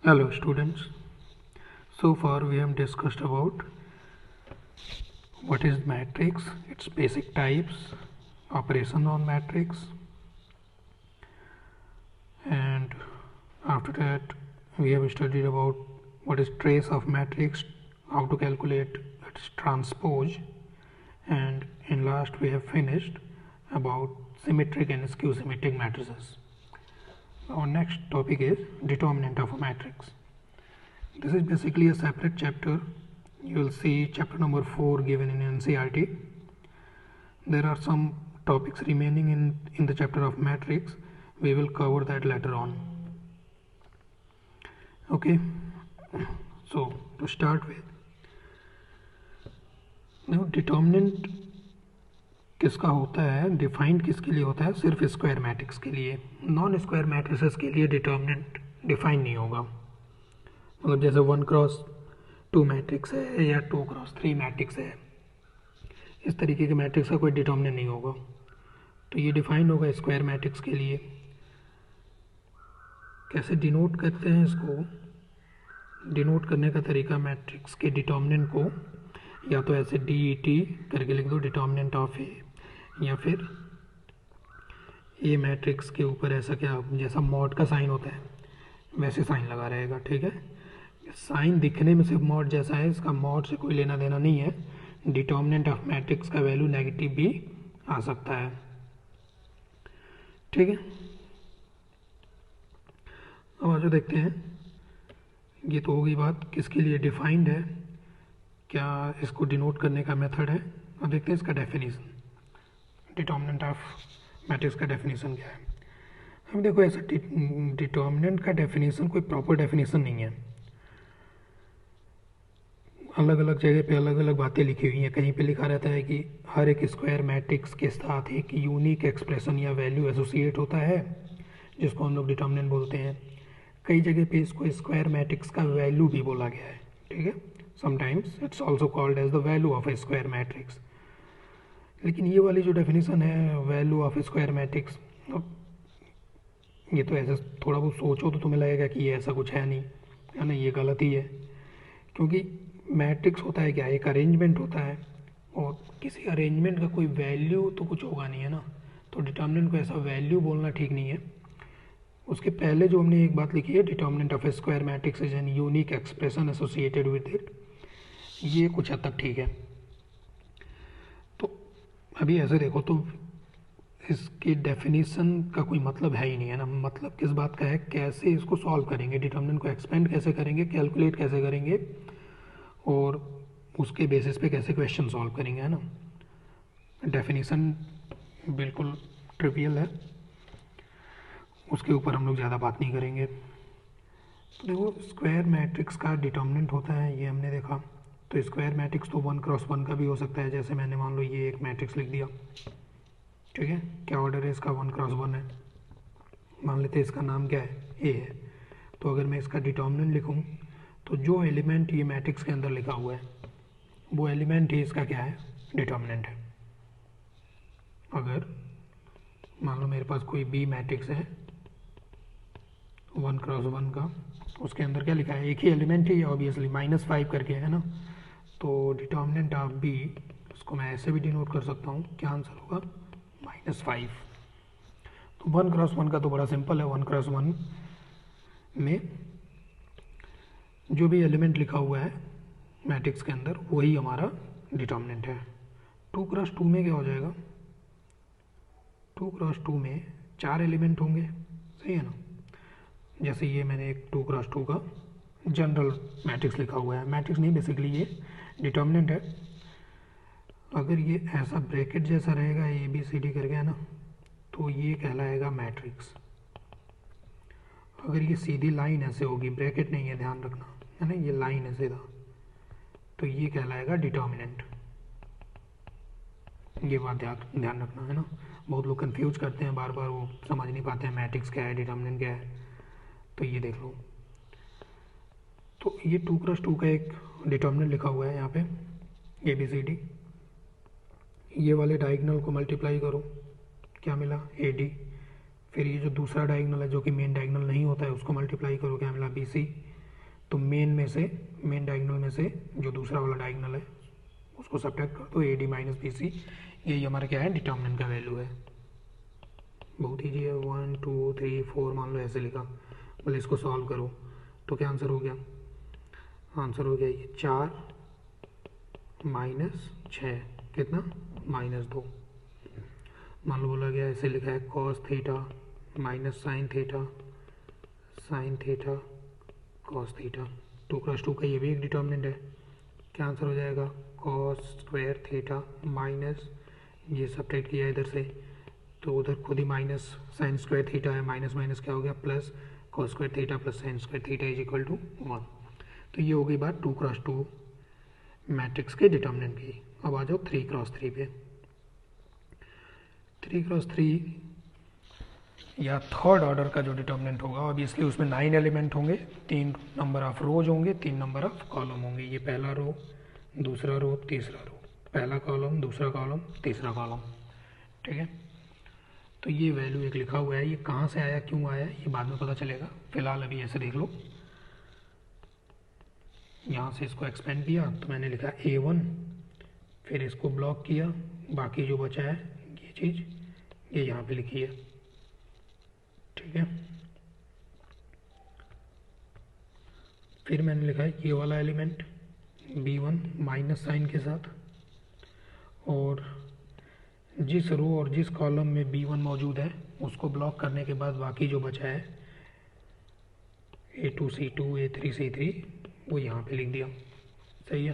Hello students. So far we have discussed about what is matrix, its basic types, operation on matrix, and after that we have studied about what is trace of matrix, how to calculate its transpose, and in last we have finished about symmetric and skew symmetric matrices. Our next topic is determinant of a matrix. This is basically a separate chapter. You will see chapter number 4 given in NCERT. There are some topics remaining in the chapter of matrix. We will cover that later on. Okay, so to start with, now determinant किसका होता है, defined किसके लिए होता है? सिर्फ square matrix के लिए. नॉन स्क्वायर मैट्रिसेस के लिए डिटर्मिनेंट डिफाइन नहीं होगा. मतलब जैसे 1x2 मैट्रिक्स है या 2x3 मैट्रिक्स है, इस तरीके के मैट्रिक्स का कोई डिटर्मिनेंट नहीं होगा. तो ये डिफाइन होगा स्क्वायर मैट्रिक्स के लिए. कैसे डिनोट करते हैं इसको? डिनोट करने का तरीका मैट्रिक्स के डिटर्मिनेंट को या तो ऐसे DET करके लिख दो, डिटर्मिनेंट ऑफ ए, या फिर ए मैट्रिक्स के ऊपर ऐसा क्या, जैसा मॉड का साइन होता है वैसे साइन लगा रहेगा. ठीक है, साइन दिखने में सिर्फ मॉड जैसा है, इसका मॉड से कोई लेना देना नहीं है. डिटर्मिनेंट ऑफ मैट्रिक्स का वैल्यू नेगेटिव भी आ सकता है. ठीक है, अब आज देखते हैं. ये तो होगी बात किसके लिए डिफाइंड है, क्या इसको डिनोट करने का मेथड है. अब देखते हैं इसका डेफिनेशन. डिटर्मिनेंट ऑफ मैट्रिक्स का डेफिनेशन क्या है. अब देखो, ऐसा डिटर्मिनेंट का डेफिनेशन कोई प्रॉपर डेफिनेशन नहीं है. अलग अलग जगह पे अलग अलग बातें लिखी हुई हैं. कहीं पे लिखा रहता है कि हर एक स्क्वायर मैट्रिक्स के साथ एक यूनिक एक्सप्रेशन या वैल्यू एसोसिएट होता है, जिसको हम लोग डिटर्मिनेंट बोलते हैं. कई जगह पे इसको स्क्वायर मैट्रिक्स का वैल्यू भी बोला गया है. ठीक है, sometimes it's also called as the value of a square matrix. लेकिन ये वाली जो डेफिनेशन है वैल्यू ऑफ स्क्वायर मैट्रिक्स, ये तो ऐसे थोड़ा बहुत सोचो तो तुम्हें लगेगा कि ये ऐसा कुछ है नहीं, है ना, ये गलत ही है. क्योंकि मैट्रिक्स होता है क्या, एक अरेंजमेंट होता है, और किसी अरेंजमेंट का कोई वैल्यू तो कुछ होगा नहीं, है ना. तो डिटर्मिनेंट को ऐसा वैल्यू बोलना ठीक नहीं है. उसके पहले जो हमने एक बात लिखी है, determinant of a square matrix is an unique expression associated with it, ये कुछ हद तक ठीक है. तो अभी ऐसे देखो तो इसकी डेफिनेशन का कोई मतलब है ही नहीं, है ना. मतलब किस बात का है, कैसे इसको सॉल्व करेंगे, डिटर्मिनेंट को एक्सपेंड कैसे करेंगे, कैलकुलेट कैसे करेंगे, और उसके बेसिस पे कैसे क्वेश्चन सॉल्व करेंगे, है ना. डेफिनेशन बिल्कुल ट्रिवियल है, उसके ऊपर हम लोग ज़्यादा बात नहीं करेंगे. तो देखो, स्क्वायर मैट्रिक्स का डिटर्मिनेंट होता है, ये हमने देखा. तो स्क्वायर मैट्रिक्स तो 1x1 का भी हो सकता है. जैसे मैंने मान लो ये एक मैट्रिक्स लिख दिया. ठीक है, क्या ऑर्डर है इसका, 1x1 है. मान लेते हैं इसका नाम क्या है, ए है. तो अगर मैं इसका डिटर्मिनेंट लिखूँ तो जो एलिमेंट ये मैट्रिक्स के अंदर लिखा हुआ है वो एलिमेंट ही इसका क्या है, डिटर्मिनेंट है. अगर मान लो मेरे पास कोई बी मैट्रिक्स है 1x1 का, उसके अंदर क्या लिखा है, एक ही एलिमेंट ही है ऑब्वियसली, -5 करके, है ना. तो डिटर्मिनेंट ऑफ बी, उसको मैं ऐसे भी डिनोट कर सकता हूँ. क्या आंसर होगा, -5. तो 1x1 का तो बड़ा सिंपल है. 1x1 में जो भी एलिमेंट लिखा हुआ है मैट्रिक्स के अंदर वही हमारा डिटर्मिनेंट है. 2x2 में क्या हो जाएगा, 2x2 में 4 एलिमेंट होंगे, सही है ना. जैसे ये मैंने एक 2x2 का जनरल मैट्रिक्स लिखा हुआ है. मैट्रिक्स नहीं, बेसिकली ये डिटर्मिनेंट है. अगर ये ऐसा ब्रैकेट जैसा रहेगा ABCD करके, है ना, तो ये कहलाएगा मैट्रिक्स. अगर ये सीधी लाइन ऐसे होगी, ब्रैकेट नहीं है, ध्यान रखना, है ना, ये लाइन है सीधा, तो ये कहलाएगा डिटर्मिनेंट. ये बात ध्यान रखना, है ना. बहुत लोग कंफ्यूज करते हैं बार बार, वो समझ नहीं पाते हैं मैट्रिक्स क्या है, डिटर्मिनेंट क्या है. तो ये देख लो, तो ये 2x2 का एक डिटर्मिनेंट लिखा हुआ है यहाँ पे ABCD. ये वाले डायगोनल को मल्टीप्लाई करो, क्या मिला, AD. फिर ये जो दूसरा डायगोनल है जो कि मेन डायगोनल नहीं होता है उसको मल्टीप्लाई करो, क्या मिला BC। तो मेन डायगोनल में से जो दूसरा वाला डायगोनल है उसको सब्ट्रैक्ट कर दो, AD माइनस BC। यही हमारा क्या है, डिटर्मिनेंट का वैल्यू है। बहुत ईजी है, 1 2 3 4 मान लो ऐसे लिखा। बोले इसको सॉल्व करो तो क्या आंसर हो गया, आंसर हो गया ये 4 माइनस 6 कितना, -2। मान लो बोला गया ऐसे लिखा है cos theta minus sine theta cos theta. 2 × 2 का ये भी एक डिटर्मिनेंट है। क्या आंसर हो जाएगा, cos स्क्वायर थीटा माइनस, ये सब्ट्रैक्ट किया इधर से तो उधर खुद ही माइनस साइन स्क्वायर थीटा है, माइनस माइनस क्या हो गया plus, cos square theta plus sine square theta is equal to 1। तो ये हो गई बात 2 × 2 मैट्रिक्स के डिटर्मिनेंट की। अब आ जाओ 3 × 3 पे। 3 × 3 या थर्ड ऑर्डर का जो डिटर्मिनेंट होगा, ऑब्वियसली उसमें 9 एलिमेंट होंगे, 3 नंबर ऑफ रोज होंगे, 3 नंबर ऑफ कॉलम होंगे। ये पहला रो, दूसरा रो, तीसरा रो, पहला कॉलम, दूसरा कॉलम, तीसरा कॉलम, ठीक है। तो ये वैल्यू एक लिखा हुआ है, ये कहाँ से आया, क्यों आया, ये बाद में पता चलेगा। फिलहाल अभी ऐसे देख लो, यहाँ से इसको एक्सपेंड किया तो मैंने लिखा A1, फिर इसको ब्लॉक किया, बाकी जो बचा है ये चीज़ ये यहाँ पे लिखी है, ठीक है। फिर मैंने लिखा है ये वाला एलिमेंट B1 माइनस साइन के साथ, और जिस रो और जिस कॉलम में B1 मौजूद है उसको ब्लॉक करने के बाद बाकी जो बचा है A2 C2 A3 C3 वो यहाँ पे लिख दिया, सही है।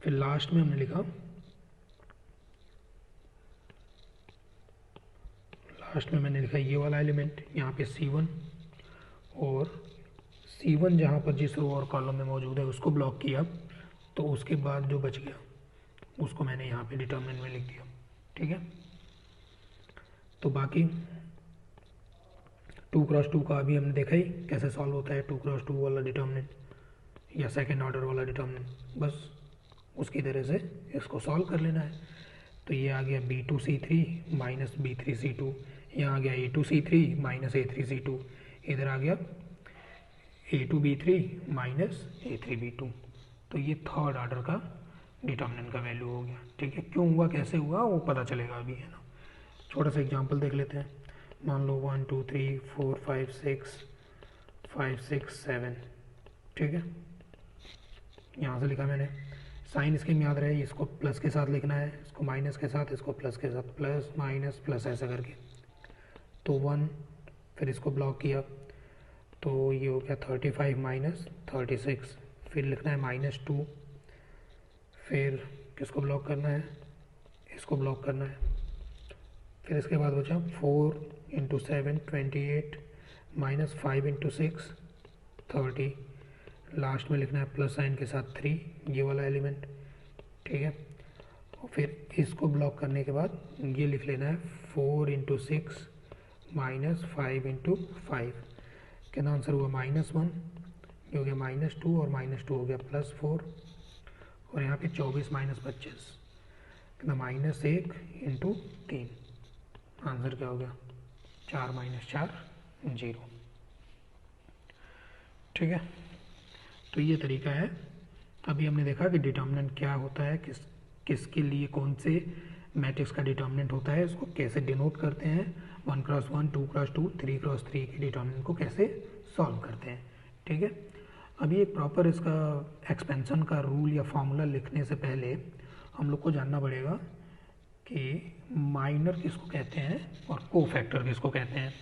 फिर लास्ट में हमने लिखा, लास्ट में मैंने लिखा ये वाला एलिमेंट यहाँ पे C1, और C1 जहाँ पर जिस रो और कॉलम में मौजूद है उसको ब्लॉक किया, तो उसके बाद जो बच गया उसको मैंने यहाँ पे डिटर्मिनेंट में लिख दिया, ठीक है। तो बाकी 2 × 2 का अभी हमने देखा ही कैसे सॉल्व होता है, 2 × 2 वाला डिटर्मिनेंट या सेकेंड ऑर्डर वाला डिटर्मिनेंट, बस उसकी तरह से इसको सॉल्व कर लेना है। तो ये आ गया B2 C3 minus B3 C2, यहाँ आ गया A2 C3 minus A3 C2, इधर आ गया A2 B3 minus A3 B2। तो ये थर्ड ऑर्डर का डिटर्मिनेंट का वैल्यू हो गया, ठीक है। क्यों हुआ, कैसे हुआ, वो पता चलेगा अभी, है ना। छोटा सा एग्जांपल देख लेते हैं। मान लो 1 2 3 4 5 6 7, ठीक है। यहाँ से लिखा मैंने, साइन स्कीम याद रहे, इसको प्लस के साथ लिखना है, इसको माइनस के साथ, इसको प्लस के साथ, प्लस माइनस प्लस ऐसा करके। तो 1, फिर इसको ब्लॉक किया तो ये हो गया 35 माइनस 36, फिर लिखना है -2, फिर किसको ब्लॉक करना है, इसको ब्लॉक करना है। फिर इसके बाद बचा 4 × 7 28 माइनस 5 × 6 30, लास्ट में लिखना है प्लस साइन के साथ 3, ये वाला एलिमेंट, ठीक है। और फिर इसको ब्लॉक करने के बाद ये लिख लेना है 4 × 6 माइनस 5 × 5, कितना आंसर हुआ -1, ये हो गया -2, और -2 हो गया +4, और यहाँ पे 24 माइनस 25 कितना -1 × 3, आंसर क्या हो गया 4 - 4 0, ठीक है। तो ये तरीका है। अभी हमने देखा कि डिटर्मिनेंट क्या होता है, किसके लिए कौन से मैट्रिक्स का डिटर्मिनेंट होता है, इसको कैसे डिनोट करते हैं, 1 × 1 2 × 2 3 × 3 के डिटर्मिनेंट को कैसे सॉल्व करते हैं, ठीक है। अभी एक प्रॉपर इसका एक्सपेंशन का रूल या फॉर्मूला लिखने से पहले हम लोग को जानना पड़ेगा कि माइनर किसको कहते हैं और कोफैक्टर किसको कहते हैं।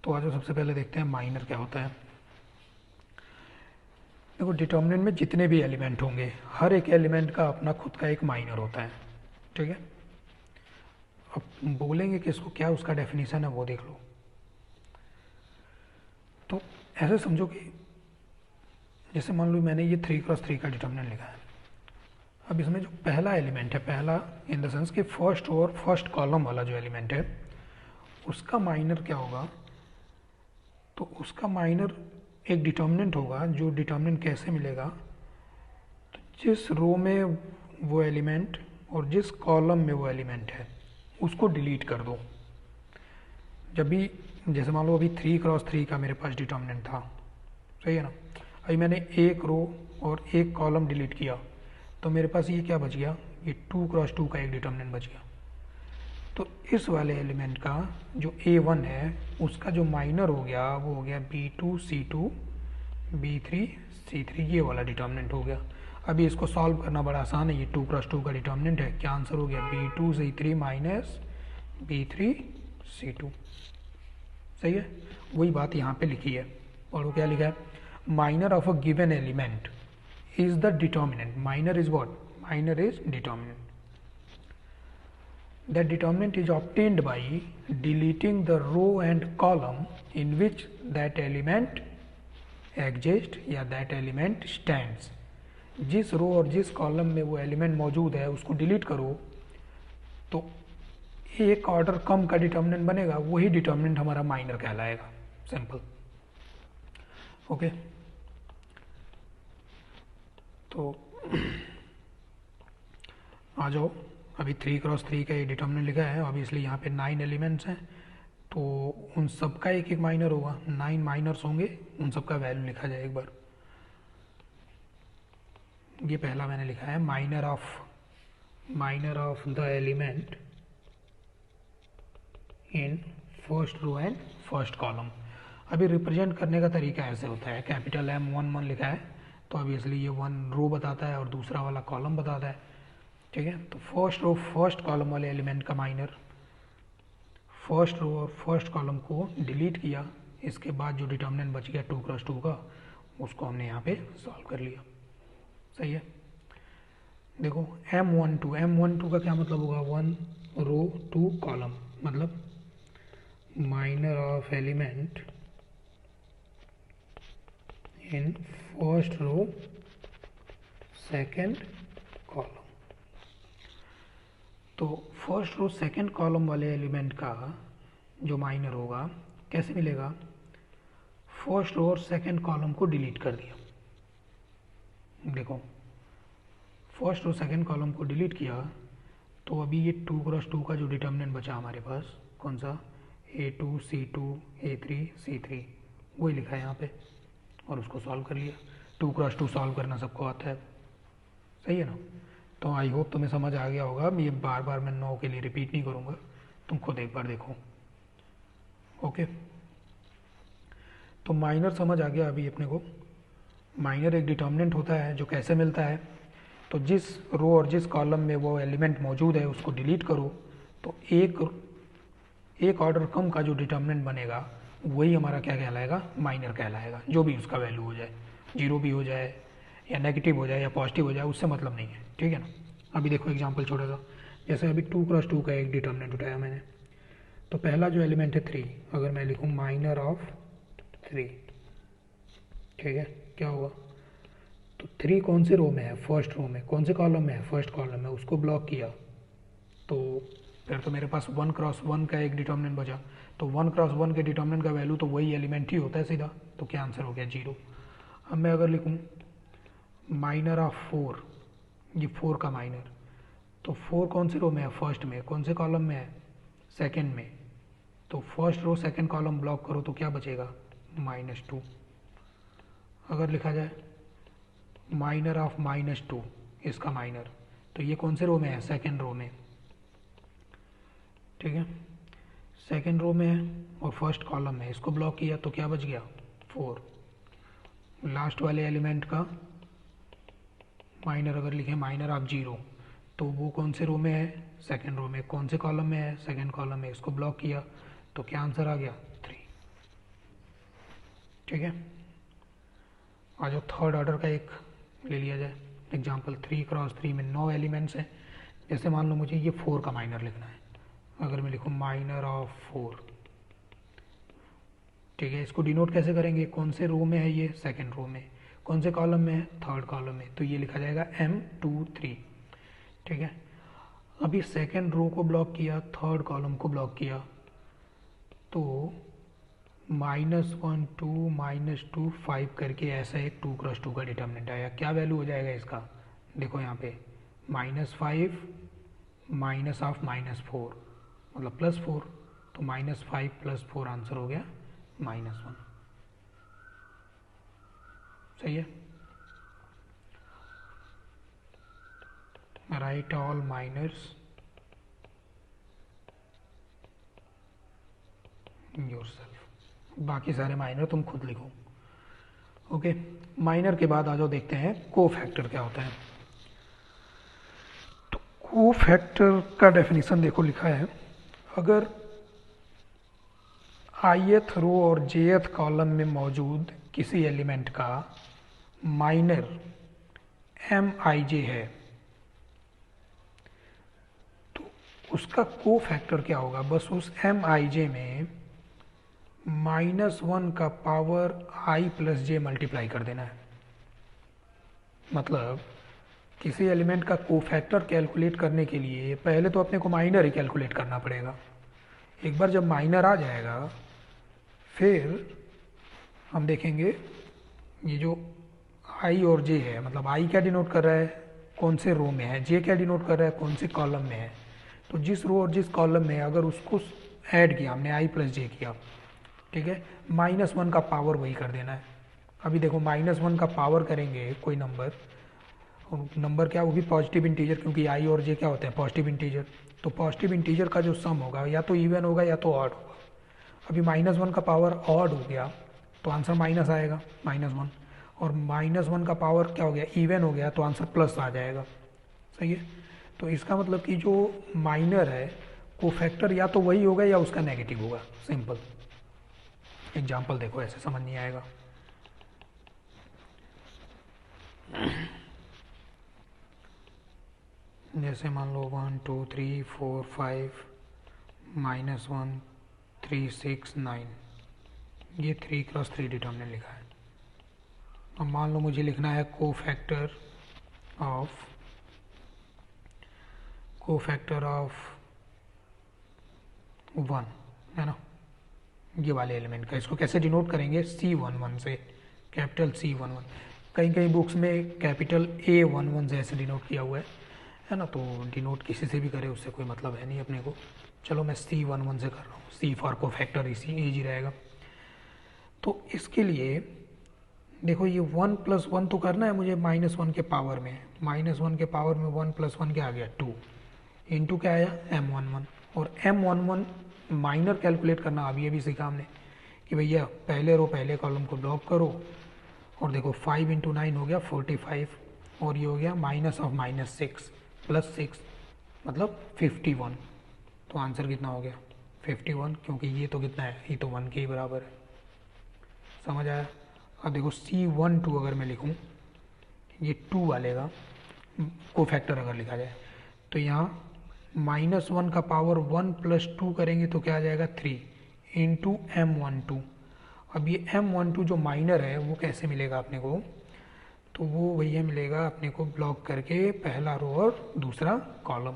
तो आज सबसे पहले देखते हैं माइनर क्या होता है। देखो, डिटर्मिनेंट में जितने भी एलिमेंट होंगे हर एक एलिमेंट का अपना खुद का एक माइनर होता है, ठीक है। अब बोलेंगे कि इसको क्या उसका डेफिनेशन है वो देख लो। तो ऐसे समझो कि जैसे मान लो मैंने ये 3 × 3 का डिटर्मिनेंट लिखा है। अब इसमें जो पहला एलिमेंट है, पहला इन द सेंस कि फर्स्ट और फर्स्ट कॉलम वाला जो एलिमेंट है उसका माइनर क्या होगा, तो उसका माइनर एक डिटर्मिनेंट होगा। जो डिटर्मिनेंट कैसे मिलेगा, तो जिस रो में वो एलिमेंट और जिस कॉलम में वो एलिमेंट है उसको डिलीट कर दो, जब भी जैसे मान लो अभी 3x3 का मेरे पास डिटर्मिनेंट था, सही है ना। अभी मैंने एक रो और एक कॉलम डिलीट किया तो मेरे पास ये क्या बच गया, ये 2x2 का एक डिटर्मिनेंट बच गया। तो इस वाले एलिमेंट का जो A1 है उसका जो माइनर हो गया वो हो गया B2C2 B3C3, ये वाला डिटर्मिनेंट हो गया। अभी इसको सॉल्व करना बड़ा आसान है, ये 2x2 का डिटर्मिनेंट है, क्या आंसर हो गया B2C3 माइनस B3C2, सही है। वही बात यहाँ पे लिखी है, और वो क्या लिखा है, minor of a given element is the determinant. Minor is what, minor is determinant. That determinant is obtained by deleting the row and column in which that element exists या that element stands। जिस रो और जिस column में वो element मौजूद है उसको delete करो तो एक ऑर्डर कम का डिटर्मिनेंट बनेगा, वही डिटर्मिनेंट हमारा माइनर कहलाएगा। Simple, okay. तो आ जाओ, अभी 3x3 का ये डिटर्मिनेंट लिखा है, ऑब्वियसली यहाँ पे 9 एलिमेंट्स हैं तो उन सब का एक एक माइनर होगा, 9 माइनर्स होंगे, उन सब का वैल्यू लिखा जाए एक बार। ये पहला मैंने लिखा है minor of the element in first row and first column. अभी रिप्रेजेंट करने का तरीका ऐसे होता है, कैपिटल M11 लिखा है तो ऑब्वियसली ये 1 रो बताता है और दूसरा वाला कॉलम बताता है, ठीक है। तो फर्स्ट रो फर्स्ट कॉलम वाले एलिमेंट का माइनर, फर्स्ट रो और फर्स्ट कॉलम को डिलीट किया, इसके बाद जो डिटर्मिनेंट बच गया 2x2 का उसको हमने यहाँ पे सॉल्व कर लिया, सही है। देखो M12 का क्या मतलब होगा, 1 रो 2 कॉलम, मतलब minor of element in first row second column. तो फर्स्ट रो सेकंड कॉलम वाले एलिमेंट का जो माइनर होगा कैसे मिलेगा, फर्स्ट रो और सेकंड कॉलम को डिलीट कर दिया। देखो फर्स्ट रो सेकंड कॉलम को डिलीट किया तो अभी ये 2x2 का जो डिटर्मिनेंट बचा हमारे पास, कौन सा, A2 C2 A3 C3, वही लिखा है यहाँ पे और उसको सॉल्व कर लिया। 2x2 सॉल्व करना सबको आता है, सही है ना। तो आई होप तुम्हें समझ आ गया होगा, ये बार बार मैं 9 के लिए रिपीट नहीं करूँगा, तुम खुद एक बार देखो, ओके। तो माइनर समझ आ गया अभी अपने को। माइनर एक डिटर्मिनेंट होता है जो कैसे मिलता है, तो जिस रो और जिस कॉलम में वो एलिमेंट मौजूद है उसको डिलीट करो तो एक ऑर्डर कम का जो डिटर्मिनेंट बनेगा वही हमारा क्या कहलाएगा, माइनर कहलाएगा। जो भी उसका वैल्यू हो जाए, 0 भी हो जाए या नेगेटिव हो जाए या पॉजिटिव हो जाए, उससे मतलब नहीं है, ठीक है ना। अभी देखो एग्जांपल छोटा सा, जैसे अभी 2x2 का एक डिटर्मिनेंट उठाया मैंने, तो पहला जो एलिमेंट है 3, अगर मैं लिखूँ माइनर ऑफ 3, ठीक है, क्या होगा, तो 3 कौन से रो में है, फर्स्ट रो में, कौन से कॉलम में है, फर्स्ट कॉलम में, उसको ब्लॉक किया तो फिर तो मेरे पास 1x1 का एक डिटर्मिनेंट बचा, तो 1x1 के डिटर्मिनेंट का वैल्यू तो वही एलिमेंट ही होता है सीधा, तो क्या आंसर हो गया 0। अब मैं अगर लिखूँ माइनर ऑफ 4, ये 4 का माइनर, तो 4 कौन से रो में है, फर्स्ट में, कौन से कॉलम में है, सेकंड में, तो first row second column block करो तो क्या बचेगा, -2। अगर लिखा जाए माइनर ऑफ -2, इसका माइनर, तो ये कौन से रो में है, सेकंड रो में, ठीक है, सेकंड रो में है और फर्स्ट कॉलम में, इसको ब्लॉक किया तो क्या बच गया 4। लास्ट वाले एलिमेंट का माइनर अगर लिखें माइनर ऑफ 0, तो वो कौन से रो में है, सेकंड रो में, कौन से कॉलम में है, सेकंड कॉलम में, इसको ब्लॉक किया तो क्या आंसर आ गया 3, ठीक है। आ जाओ थर्ड ऑर्डर का एक ले लिया जाए एग्जांपल, 3x3 में 9 एलिमेंट्स हैं। जैसे मान लो मुझे ये 4 का माइनर लिखना है, अगर मैं लिखूँ माइनर ऑफ 4, ठीक है, इसको डिनोट कैसे करेंगे, कौन से रो में है ये, सेकंड रो में, कौन से कॉलम में है, थर्ड कॉलम में, तो ये लिखा जाएगा M23, ठीक है। अभी सेकंड रो को ब्लॉक किया, थर्ड कॉलम को ब्लॉक किया, तो -1 2 -2 5 करके ऐसा एक 2x2 का डिटर्मिनेंट आया। क्या वैल्यू हो जाएगा इसका, देखो यहाँ पे -5 माइनस ऑफ -4 मतलब +4, तो -5 + 4 आंसर हो गया -1। सही है। राइट ऑल माइनर्स योरसेल्फ, बाकी सारे माइनर तुम खुद लिखो। ओके, माइनर के बाद आ जाओ, देखते हैं कोफैक्टर क्या होता है। तो कोफैक्टर का डेफिनेशन देखो लिखा है, अगर ith रो और jth कॉलम में मौजूद किसी एलिमेंट का माइनर Mij है तो उसका कोफैक्टर क्या होगा, बस उस Mij में -1 का पावर i + j मल्टीप्लाई कर देना है। मतलब किसी एलिमेंट का कोफैक्टर कैलकुलेट करने के लिए पहले तो अपने को माइनर ही कैलकुलेट करना पड़ेगा। एक बार जब माइनर आ जाएगा फिर हम देखेंगे ये जो i और j है, मतलब i क्या डिनोट कर रहा है, कौन से रो में है, j क्या डिनोट कर रहा है, कौन से कॉलम में है। तो जिस रो और जिस कॉलम में अगर उसको ऐड किया हमने i + j किया, ठीक है, -1 का पावर वही कर देना है। अभी देखो -1 का पावर करेंगे कोई नंबर, नंबर क्या, वो भी पॉजिटिव इंटीजर, क्योंकि i और j क्या होते हैं पॉजिटिव इंटीजर। तो पॉजिटिव इंटीजर का जो सम होगा या तो इवन होगा या तो ऑड होगा। अभी -1 का पावर ऑड हो गया तो आंसर माइनस आएगा -1, और -1 का पावर क्या हो गया इवन हो गया तो आंसर प्लस आ जाएगा। सही है। तो इसका मतलब कि जो माइनर है कोफैक्टर या तो वही होगा या उसका नेगेटिव होगा। सिंपल एग्जाम्पल देखो, ऐसे समझ नहीं आएगा। जैसे मान लो 1 2 3 4 5 -1 3 6 9, ये 3 × 3 डिटर्मिनेंट लिखा है। अब मान लो मुझे लिखना है कोफैक्टर ऑफ 1, है ना, ये वाले एलिमेंट का। इसको कैसे डिनोट करेंगे, C11 से, कैपिटल C11। कहीं कहीं बुक्स में कैपिटल A11 से ऐसे डिनोट किया हुआ है ना, तो डिनोट किसी से भी करे उससे कोई मतलब है नहीं अपने को। चलो मैं C11 से कर रहा हूँ, C फॉर कोफैक्टर, इसी ईजी रहेगा। तो इसके लिए देखो ये 1 + 1 तो करना है मुझे -1 के पावर में, -1 के पावर में 1 + 1 क्या आ गया 2, इंटू क्या आया M11। और M11 माइनर कैलकुलेट करना अभी सीखा हमने कि भैया पहले रो पहले कॉलम को ब्लॉक करो, और देखो 5 × 9 हो गया 45, और ये हो गया -6 + 6 मतलब 51। तो आंसर कितना हो गया 51, क्योंकि ये तो कितना है, ये तो 1 के ही बराबर है। समझ आया। अब देखो C12 अगर मैं लिखूं, ये 2 वाले का कोफैक्टर अगर लिखा जाए तो यहाँ -1 का पावर 1 + 2 करेंगे तो क्या आ जाएगा 3 इंटू M12। अब ये M12 जो माइनर है वो कैसे मिलेगा अपने को, तो वो भैया मिलेगा अपने को ब्लॉक करके पहला रो और दूसरा कॉलम,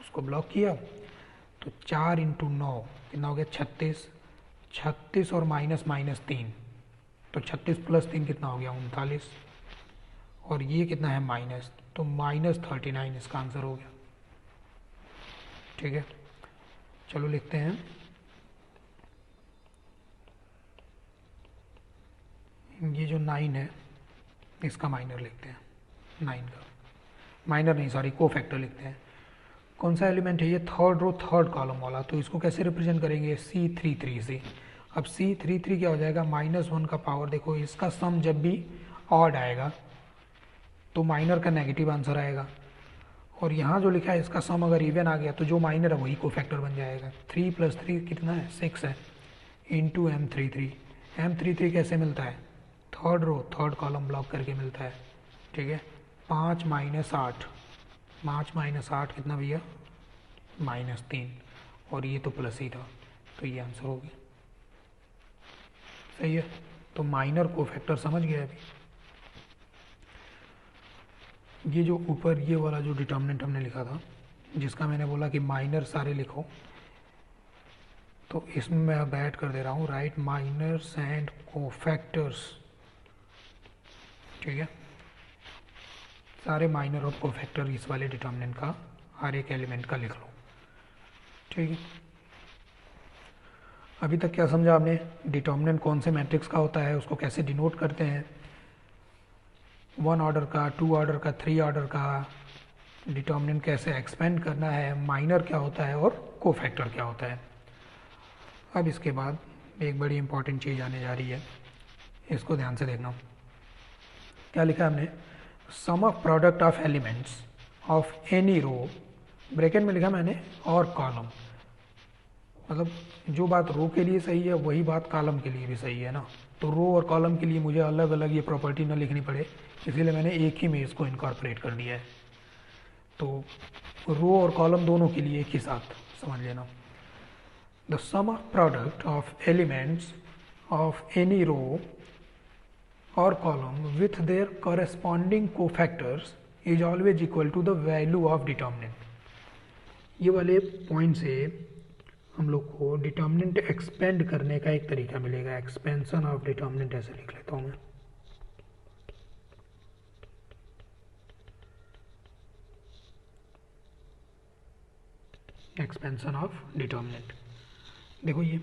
उसको ब्लॉक किया तो 4 × 9 कितना हो गया 36, 36 और -3, तो 36 + 3 कितना हो गया 39, और ये कितना है माइनस, तो -39 इसका आंसर हो गया। ठीक है, चलो लिखते हैं ये जो 9 है इसका माइनर लिखते हैं, 9 का माइनर नहीं सॉरी कोफैक्टर लिखते हैं। कौन सा एलिमेंट है ये, थर्ड रो थर्ड कॉलम वाला, तो इसको कैसे रिप्रेजेंट करेंगे C33 से। अब C33 क्या हो जाएगा, -1 का पावर, देखो इसका सम जब भी ऑड आएगा तो माइनर का नेगेटिव आंसर आएगा, और यहाँ जो लिखा है इसका सम अगर इवन आ गया तो जो माइनर है वही कोफैक्टर बन जाएगा। 3 + 3 कितना है 6 है, इंटू M33। M33 कैसे मिलता है, third row third column block करके मिलता है। ठीक है, 5 - 8, 5 - 8 कितना भैया -3, और ये तो प्लस ही था, तो ये आंसर हो गया। सही है, तो माइनर कोफैक्टर समझ गया अभी। ये जो ऊपर ये वाला जो डिटर्मिनेंट हमने लिखा था, जिसका मैंने बोला कि माइनर सारे लिखो, तो इसमें मैं अब ऐड कर दे रहा हूँ राइट माइनर्स एंड कोफैक्टर्स। ठीक है, सारे माइनर और कोफैक्टर इस वाले डिटर्मिनेंट का हर एक एलिमेंट का लिख लो। ठीक है, अभी तक क्या समझा आपने? डिटर्मिनेंट कौन से मैट्रिक्स का होता है, उसको कैसे डिनोट करते हैं, 1 ऑर्डर का, 2 ऑर्डर का, 3 ऑर्डर का, डिटर्मिनेंट कैसे एक्सपेंड करना है, माइनर क्या होता है और कोफैक्टर क्या होता है। अब इसके बाद एक बड़ी इंपॉर्टेंट चीज़ आने जा रही है, इसको ध्यान से देखना। क्या लिखा है हमने? Sum of product of elements of any row, bracket में लिखा मैंने, और कॉलम। मतलब जो बात रो के लिए सही है वही बात कॉलम के लिए भी सही है ना। तो रो और कॉलम के लिए मुझे अलग अलग ये प्रॉपर्टी ना लिखनी पड़े, इसीलिए मैंने एक ही में इसको इनकॉर्पोरेट कर दिया है। तो रो और कॉलम दोनों के लिए एक ही साथ समझ लेना। The sum of product of elements of any row or column with their corresponding cofactors is always equal to the value of determinant। ये वाले पॉइंट से हम लोग को डिटर्मिनेंट एक्सपेंड करने का एक तरीका मिलेगा, एक्सपेंशन ऑफ डिटर्मिनेंट ऐसे लिख लेता हूँ मैं। एक्सपेंशन ऑफ डिटर्मिनेंट, देखो ये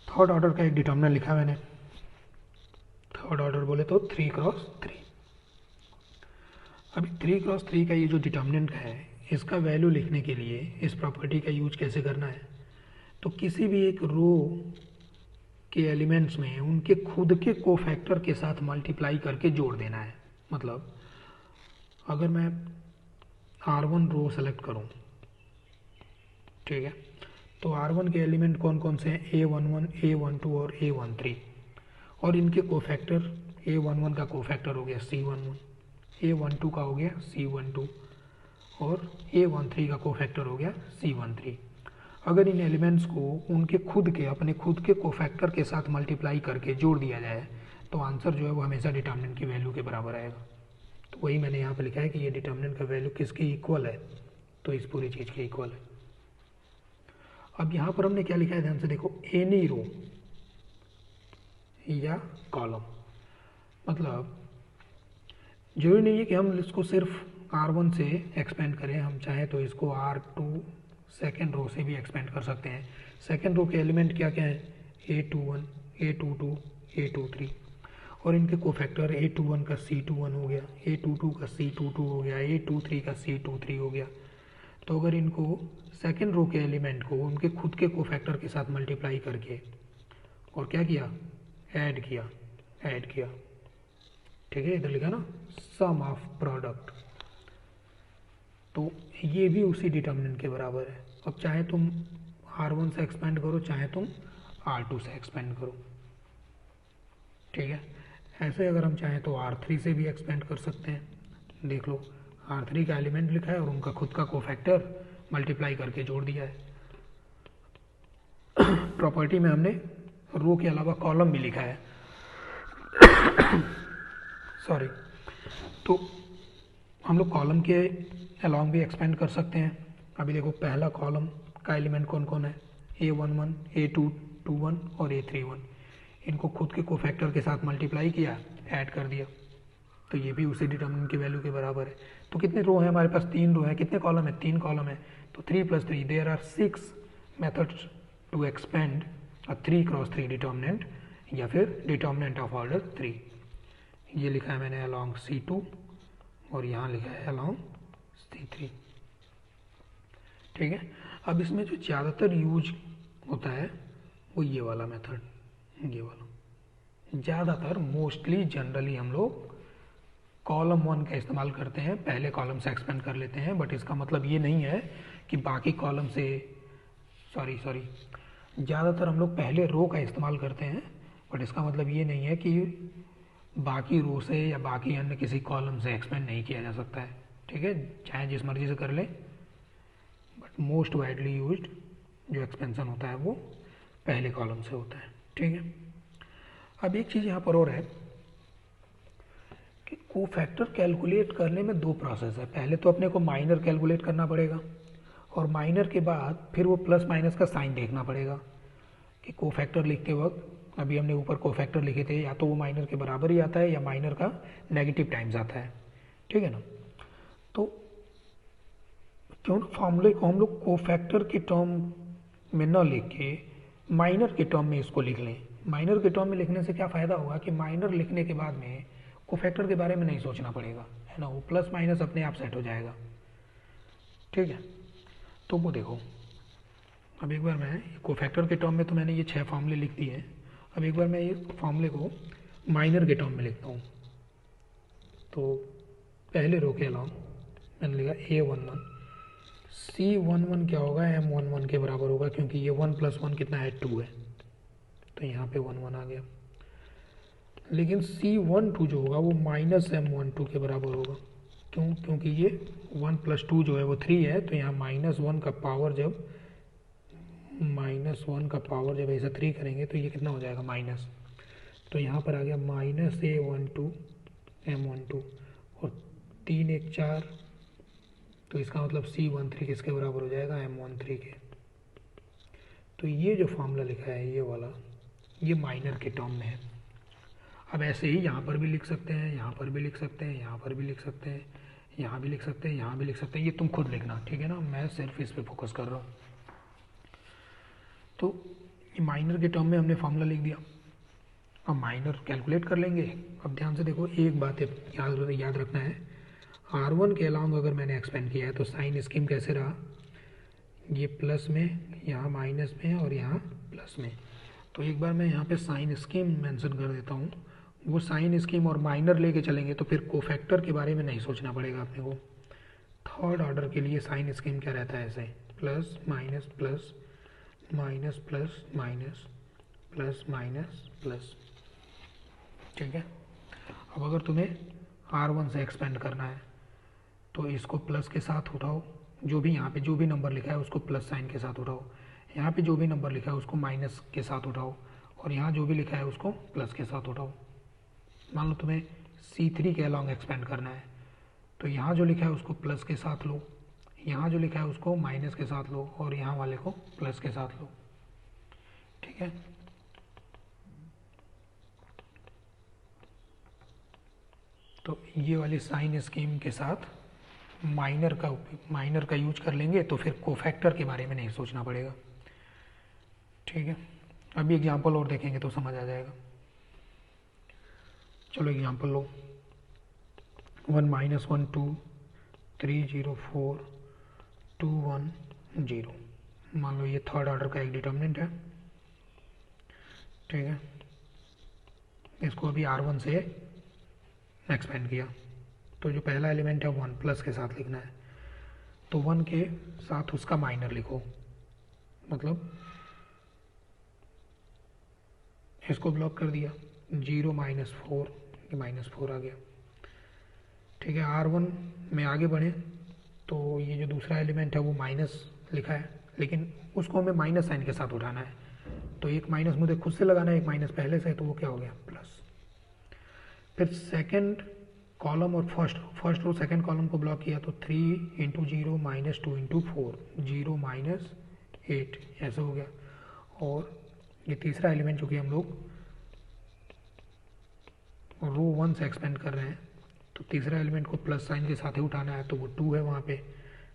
थर्ड ऑर्डर का एक डिटर्मिनेंट लिखा है मैंने। थर्ड ऑर्डर बोले तो 3x3। अभी 3x3 का ये जो डिटर्मिनेंट है, इसका वैल्यू लिखने के लिए इस प्रॉपर्टी का यूज कैसे करना है, तो किसी भी एक रो के एलिमेंट्स में उनके खुद के कोफैक्टर के साथ मल्टीप्लाई करके जोड़ देना है। मतलब अगर मैं R1 रो सेलेक्ट करूं, ठीक है, तो R1 के एलिमेंट कौन कौन से हैं? A11, A12 और A13, और इनके कोफैक्टर, A11 का कोफैक्टर हो गया C11, A12 का हो गया C12 और A13 का कोफैक्टर हो गया C13। अगर इन एलिमेंट्स को उनके खुद के, अपने खुद के कोफैक्टर के साथ मल्टीप्लाई करके जोड़ दिया जाए तो आंसर जो है वो हमेशा डिटर्मिनेंट की वैल्यू के बराबर आएगा। तो वही मैंने यहाँ पर लिखा है कि ये डिटर्मिनेंट का वैल्यू किसके इक्वल है, तो इस पूरी चीज़ के इक्वल है। अब यहाँ पर हमने क्या लिखा है, ध्यान से देखो, एनी रो या कॉलम। मतलब जरूरी नहीं है कि हम इसको सिर्फ R1 से एक्सपेंड करें, हम चाहें तो इसको R2 सेकेंड रो से भी एक्सपेंड कर सकते हैं। सेकेंड रो के एलिमेंट क्या क्या हैं? A21, A22, A23, और इनके कोफैक्टर A21 का C21 हो गया, A22 का C22 हो गया, A23 का C23 हो गया। तो अगर इनको सेकेंड रो के एलिमेंट को उनके खुद के कोफैक्टर के साथ मल्टीप्लाई करके और क्या किया, ऐड किया, ठीक है, इधर लिखा ना सम ऑफ प्रोडक्ट, तो ये भी उसी डिटर्मिनेंट के बराबर है। अब चाहे तुम R1 से एक्सपेंड करो, चाहे तुम R2 से एक्सपेंड करो, ठीक है। ऐसे अगर हम चाहें तो R3 से भी एक्सपेंड कर सकते हैं। देख लो, R3 का एलिमेंट लिखा है और उनका खुद का कोफैक्टर मल्टीप्लाई करके जोड़ दिया है। प्रॉपर्टी में हमने रो के अलावा कॉलम भी लिखा है, सॉरी। तो हम लोग कॉलम के अलॉन्ग भी एक्सपेंड कर सकते हैं। अभी देखो, पहला कॉलम का एलिमेंट कौन कौन है? A11, A21 और A31। इनको खुद के कोफैक्टर के साथ मल्टीप्लाई किया, ऐड कर दिया, तो ये भी उसी डिटर्मिनेंट की वैल्यू के बराबर है। तो कितने रो हैं हमारे पास? 3 रो हैं। कितने कॉलम है? 3 कॉलम है। तो 3 + 3, there are 6 methods to expand a 3x3 determinant या फिर डिटर्मिनेंट ऑफ ऑर्डर 3। ये लिखा है मैंने अलॉन्ग C2 और यहाँ लिखा है अलॉन्ग C3, ठीक है। अब इसमें जो ज़्यादातर यूज होता है वो ये वाला मेथड, ये वाला ज़्यादातर, मोस्टली जनरली हम लोग कॉलम 1 का इस्तेमाल करते हैं, पहले कॉलम से एक्सपेंड कर लेते हैं। बट इसका मतलब ये नहीं है कि बाकी कॉलम से, सॉरी ज़्यादातर हम लोग पहले रो का इस्तेमाल करते हैं, बट इसका मतलब ये नहीं है कि बाकी रो से या बाकी अन्य किसी कॉलम से एक्सपेंड नहीं किया जा सकता है, ठीक है, चाहे जिस मर्जी से कर लें। बट मोस्ट वाइडली यूज्ड जो एक्सपेंशन होता है वो पहले कॉलम से होता है, ठीक है। अब एक चीज़ यहाँ पर और है कि कोफैक्टर कैलकुलेट करने में 2 प्रोसेस है। पहले तो अपने को माइनर कैलकुलेट करना पड़ेगा और माइनर के बाद फिर वो प्लस माइनस का साइन देखना पड़ेगा कि कोफैक्टर लिखते वक्त, अभी हमने ऊपर कोफैक्टर लिखे थे, या तो वो माइनर के बराबर ही आता है या माइनर का नेगेटिव टाइम्स आता है, ठीक है ना। तो क्यों फॉर्मूले को हम लोग कोफैक्टर की टर्म में न लिख के माइनर के टर्म में इसको लिख लें। माइनर के टर्म में लिखने से क्या फ़ायदा होगा कि माइनर लिखने के बाद में कोफैक्टर के बारे में नहीं सोचना पड़ेगा, है ना, वो प्लस माइनस अपने आप सेट हो जाएगा। ठीक है, तो वो देखो, अब एक बार मैं कोफैक्टर के टर्म में तो मैंने ये 6 फॉर्मूले लिख दिए हैं। अब एक बार मैं ये फॉर्मूले को माइनर के टर्म में लिखता हूँ। तो पहले रो के अलाउंग मैंने लिखा A11, C11 क्या होगा, M11 के बराबर होगा, क्योंकि ये 1 + 1 कितना है, 2 है, तो यहाँ पे 1 1 आ गया। लेकिन C12 जो होगा वो -M12 के बराबर होगा। क्यों? क्योंकि ये 1 + 2 जो है वो 3 है, तो यहाँ -1 का पावर जब ऐसा 3 करेंगे तो ये कितना हो जाएगा, माइनस। तो यहाँ पर आ गया -A12 M12 और 3 1 4, तो इसका मतलब C13 किसके बराबर हो जाएगा, M13 के। तो ये जो फॉर्मूला लिखा है ये वाला, ये माइनर के टर्म में है। अब ऐसे ही यहाँ पर भी लिख सकते हैं, यहाँ पर भी लिख सकते हैं, यहाँ पर भी लिख सकते हैं, यहाँ भी लिख सकते हैं, यहाँ भी लिख सकते हैं, ये तुम खुद लिखना, ठीक है ना, मैं सिर्फ इस पे फोकस कर रहा हूँ। तो ये माइनर के टर्म में हमने फॉर्मूला लिख दिया। अब माइनर कैलकुलेट कर लेंगे। अब ध्यान से देखो, एक बात याद रखना है, R1 के अलाउंग अगर मैंने एक्सपेंड किया है तो साइन स्कीम कैसे रहा, ये प्लस में, यहाँ माइनस में और यहाँ प्लस में। तो एक बार मैं यहाँ पे साइन स्कीम मेंशन कर देता हूँ। वो साइन स्कीम और माइनर लेके चलेंगे तो फिर कोफैक्टर के बारे में नहीं सोचना पड़ेगा अपने को। थर्ड ऑर्डर के लिए साइन स्कीम क्या रहता है, ऐसे plus minus plus minus plus minus plus minus plus. ठीक है, अब अगर तुम्हें R1 से एक्सपेंड करना है तो इसको प्लस के साथ उठाओ, जो भी यहाँ पे जो भी नंबर लिखा है उसको प्लस साइन के साथ उठाओ, यहाँ पे जो भी नंबर लिखा है उसको माइनस के साथ उठाओ, और यहाँ जो भी लिखा है उसको प्लस के साथ उठाओ। मान लो तुम्हें C3 के अलॉन्ग एक्सपेंड करना है तो यहाँ जो लिखा है उसको प्लस के साथ लो, यहाँ जो लिखा है उसको माइनस के साथ लो, और यहाँ वाले को प्लस के साथ लो। ठीक है, तो ये वाली साइन स्कीम के साथ माइनर का यूज कर लेंगे तो फिर कोफैक्टर के बारे में नहीं सोचना पड़ेगा। ठीक है, अभी एग्जांपल और देखेंगे तो समझ आ जाएगा। चलो एग्जांपल लो, 1 - 1 2 3 0 4 2 1 0। मान लो ये थर्ड ऑर्डर का एक डिटर्मिनेंट है। ठीक है, इसको अभी R1 से एक्सपेंड किया, तो जो पहला एलिमेंट है 1 प्लस के साथ लिखना है, तो 1 के साथ उसका माइनर लिखो, मतलब इसको ब्लॉक कर दिया, 0 - 4, ये -4 आ गया। ठीक है, R1 में आगे बढ़े तो ये जो दूसरा एलिमेंट है वो माइनस लिखा है, लेकिन उसको हमें माइनस साइन के साथ उठाना है, तो एक माइनस मुझे खुद से लगाना है, एक माइनस पहले से, तो वो क्या हो गया, प्लस। फिर सेकंड कॉलम और फर्स्ट रो सेकंड कॉलम को ब्लॉक किया, तो 3 × 0 - 2 × 4 0 - 8 ऐसा हो गया। और ये तीसरा एलिमेंट जो कि हम लोग रो 1 से एक्सपेंड कर रहे हैं, तो तीसरा एलिमेंट को प्लस साइन के साथ ही उठाना है, तो वो 2 है वहाँ पे।